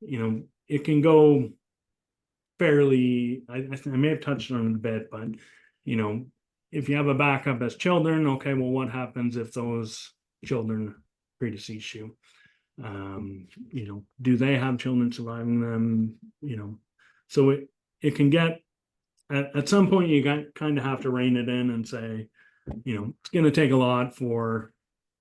it can go fairly, I may have touched on it a bit, but if you have a backup as children, okay, well, what happens if those children predecease you? Do they have children surviving them? So it can get at some point you kind of have to rein it in and say, it's going to take a lot for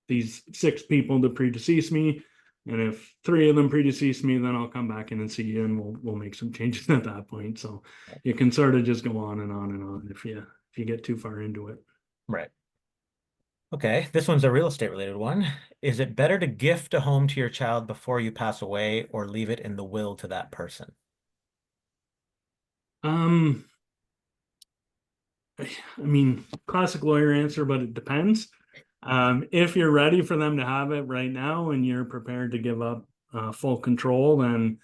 these 6 people to predecease me. And if 3 of them predecease me, then I'll come back in and see you, and we'll make some changes at that point. So you can sort of just go on and on and on if you get too far into it. Right. Okay, this one's a real estate related one. Is it better to gift a home to your child before you pass away, or leave it in the will to that person? I mean, classic lawyer answer, but it depends. If you're ready for them to have it right now and you're prepared to give up full control, then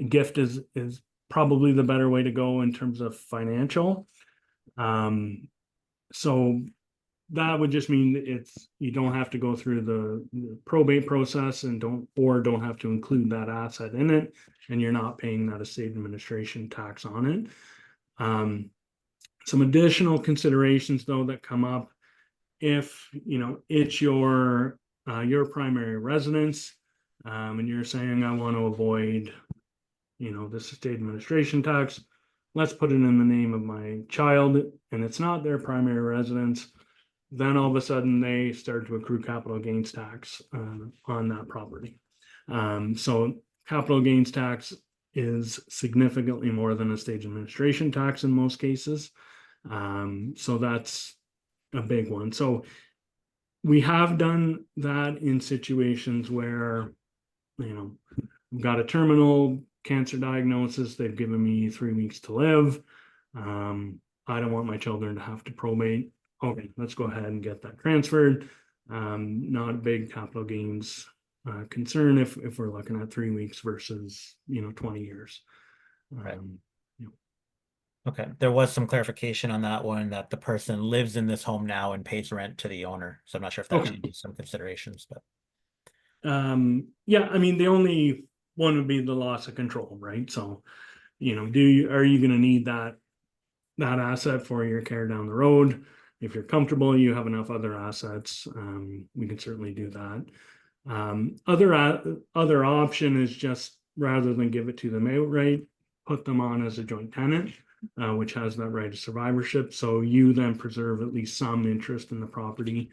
gift is probably the better way to go in terms of financial. So that would just mean you don't have to go through the probate process and don't have to include that asset in it, and you're not paying that estate administration tax on it. Some additional considerations though that come up if it's your primary residence, and you're saying I want to avoid this estate administration tax, let's put it in the name of my child, and it's not their primary residence, then all of a sudden they start to accrue capital gains tax on that property. So capital gains tax is significantly more than estate administration tax in most cases. So that's a big one. So we have done that in situations where, I've got a terminal cancer diagnosis. They've given me 3 weeks to live. I don't want my children to have to probate. Okay, let's go ahead and get that transferred. Not a big capital gains concern if we're looking at 3 weeks versus 20 years. Right. Okay, there was some clarification on that one that the person lives in this home now and pays rent to the owner. So I'm not sure if that Okay. changes some considerations, but Yeah, I mean, the only one would be the loss of control, right? So, are you going to need that asset for your care down the road? If you're comfortable, you have enough other assets, we can certainly do that. Other option is just rather than give it to them outright, put them on as a joint tenant, which has that right of survivorship. So you then preserve at least some interest in the property.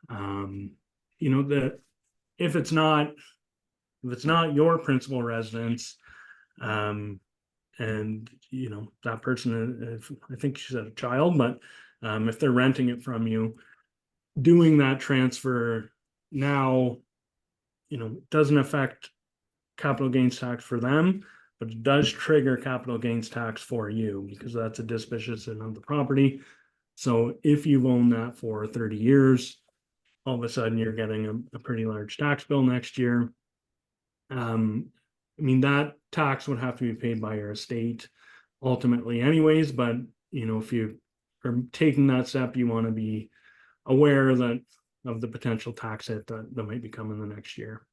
Um, that if it's not your principal residence, um, and that person, if, I think she said a child, but if they're renting it from you, doing that transfer now, doesn't affect capital gains tax for them, but it does trigger capital gains tax for you because that's a disposition of the property. So if you've owned that for 30 years, all of a sudden you're getting a pretty large tax bill next year. I mean, that tax would have to be paid by your estate ultimately anyways, but if you are taking that step, you want to be aware that of the potential tax hit that might be coming the next year.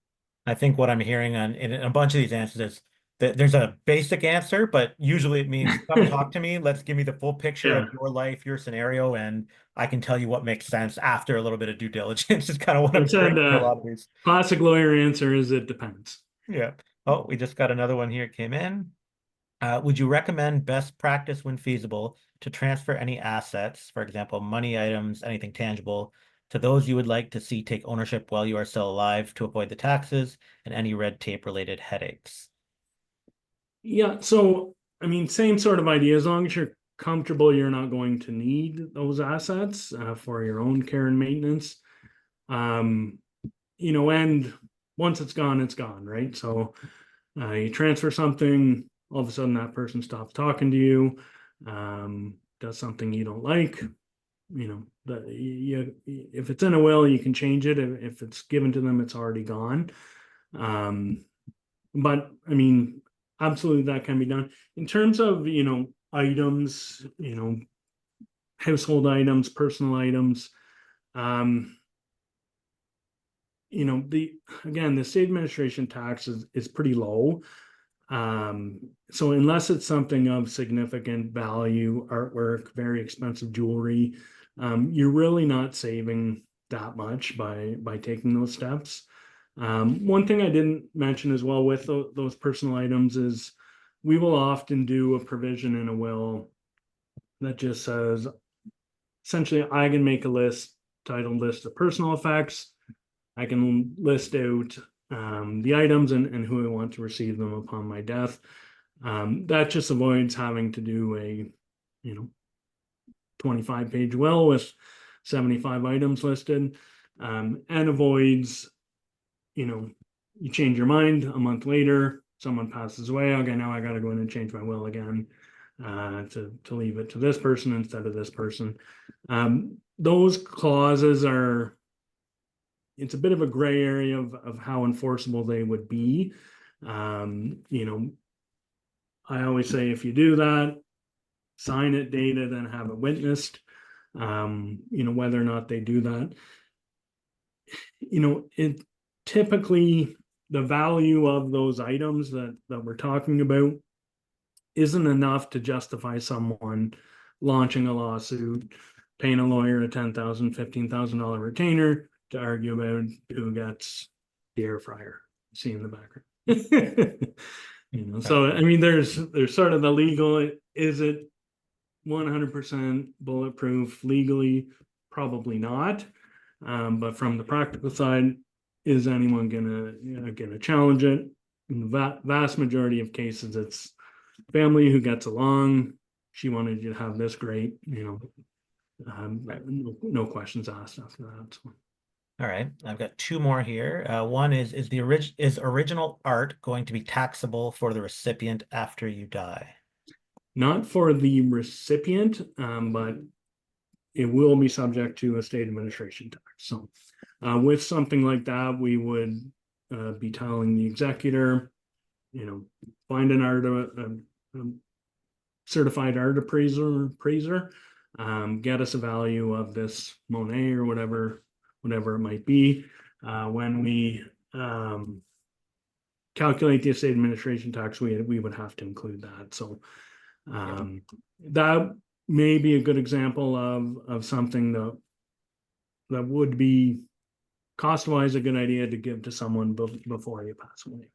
I think what I'm hearing on in a bunch of these answers is that there's a basic answer, but usually it means come talk to me. Let's give me the full picture Yeah. of your life, your scenario, and I can tell you what makes sense after a little bit of due diligence. Is kind of what I I'm said hearing for a lot of these. classic lawyer answer is it depends. Yeah. Oh, we just got another one here came in. Would you recommend best practice when feasible to transfer any assets, for example, money items, anything tangible, to those you would like to see take ownership while you are still alive to avoid the taxes and any red tape related headaches? Yeah, so I mean, same sort of idea. As long as you're comfortable, you're not going to need those assets for your own care and maintenance. Um, and once it's gone, right? So you transfer something, all of a sudden that person stops talking to you, does something you don't like. If it's in a will, you can change it. If it's given to them, it's already gone. Um, but I mean, absolutely that can be done. In terms of, items, household items, personal items, um, the again, the state administration tax is pretty low. So unless it's something of significant value, artwork, very expensive jewelry, you're really not saving that much by taking those steps. One thing I didn't mention as well with those personal items is we will often do a provision in a will that just says essentially I can make a list titled list of personal effects. I can list out the items and who I want to receive them upon my death. That just avoids having to do a 25-page will with 75 items listed, and avoids you change your mind a month later, someone passes away. Okay, now I got to go in and change my will again to leave it to this person instead of this person. Those clauses are, it's a bit of a gray area of how enforceable they would be. I always say if you do that, sign it, date it, and have it witnessed. Whether or not they do that, it typically the value of those items that we're talking about isn't enough to justify someone launching a lawsuit, paying a lawyer a $10,000, $15,000 retainer to argue about who gets the air fryer. See in the background. Okay. So I mean, there's sort of the legal. Is it 100% bulletproof legally? Probably not. But from the practical side, is anyone gonna challenge it? In the vast majority of cases, it's family who gets along. She wanted you to have this great, Right. no questions asked after that. So. All right. I've got two more here. One is is original art going to be taxable for the recipient after you die? Not for the recipient, but it will be subject to a state administration tax. So, with something like that, we would be telling the executor, find an art, certified art appraiser, get us a value of this Monet or whatever it might be. When we calculate the estate administration tax, we would have to include that. So that may be a good example of something that would be cost-wise a good idea to give to someone before you pass away.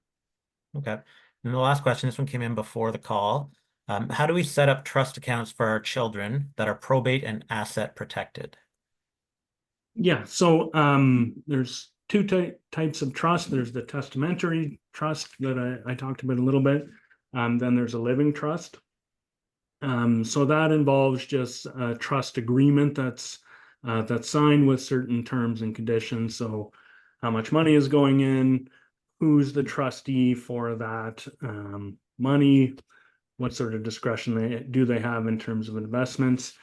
Okay. And the last question, this one came in before the call. How do we set up trust accounts for our children that are probate and asset protected? Yeah, so there's two types of trust. There's the testamentary trust that I talked about a little bit. Then there's a living trust. So that involves just a trust agreement that's signed with certain terms and conditions. So how much money is going in, who's the trustee for that money, what sort of discretion they have in terms of investments.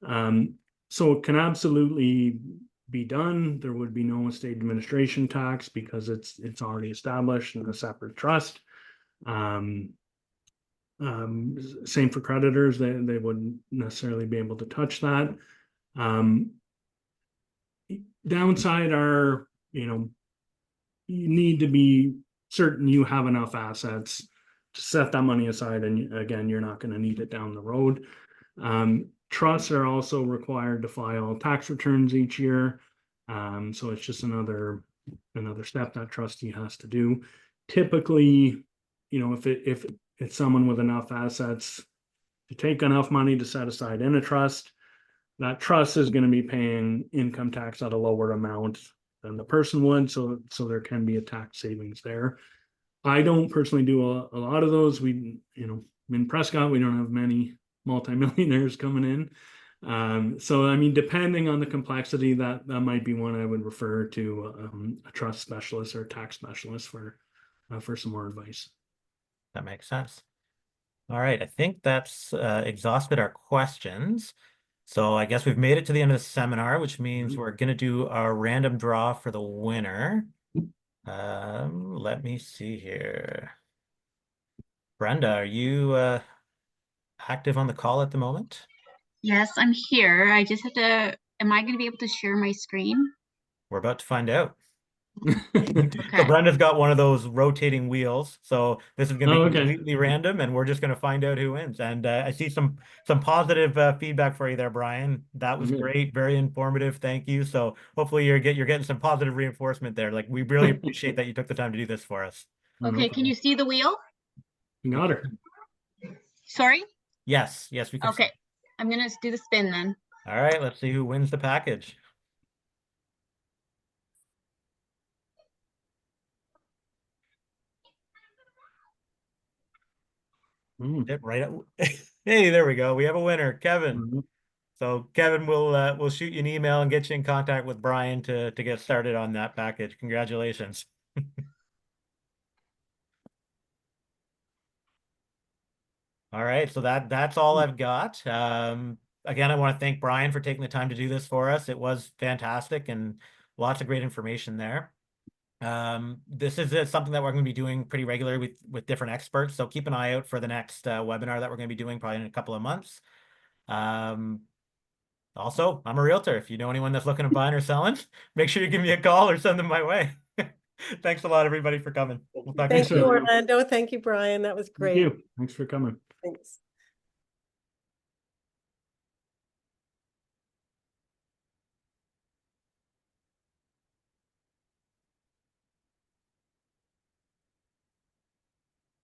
So it can absolutely be done. There would be no estate administration tax because it's already established in a separate trust. Same for creditors; they wouldn't necessarily be able to touch that. Downside are, you need to be certain you have enough assets to set that money aside, and again, you're not going to need it down the road. Trusts are also required to file tax returns each year, so it's just another step that trustee has to do. Typically, if it's someone with enough assets to take enough money to set aside in a trust, that trust is going to be paying income tax at a lower amount than the person would, so there can be a tax savings there. I don't personally do a lot of those. We, in Prescott, we don't have many multimillionaires coming in. So, I mean, depending on the complexity, that might be one I would refer to a trust specialist or a tax specialist for some more advice. That makes sense. All right, I think that's exhausted our questions. So I guess we've made it to the end of the seminar, which means we're going to do a random draw for the winner. Let me see here. Brenda, are you active on the call at the moment? Yes, I'm here. I just have to, am I going to be able to share my screen? We're about to find out. So Okay. Brenda's got one of those rotating wheels. So this is going to be Okay. completely random, and we're just going to find out who wins. And I see some positive feedback for you there, Bryan. That was great, very informative. Thank you. So hopefully you're getting some positive reinforcement there. Like, we really appreciate that you took the time to do this for us. Okay, can you see the wheel? Got her. Sorry? Yes, we can. Okay, I'm gonna do the spin then. All right, let's see who wins the package. Right. Hey, there we go. We have a winner, Kevin. So Kevin will shoot you an email and get you in contact with Bryan to get started on that package. Congratulations. All right, so that's all I've got. Again, I want to thank Bryan for taking the time to do this for us. It was fantastic and lots of great information there. This is something that we're going to be doing pretty regularly with different experts. So keep an eye out for the next webinar that we're going to be doing probably in a couple of months. Also, I'm a realtor. If you know anyone that's looking at buying or selling, make sure you give me a call or send them my way. Thanks a lot, everybody, for coming. We'll talk to you Thank you, soon. Orlando. Thank you, Bryan. That was great. Thank you. Thanks for coming. Thanks.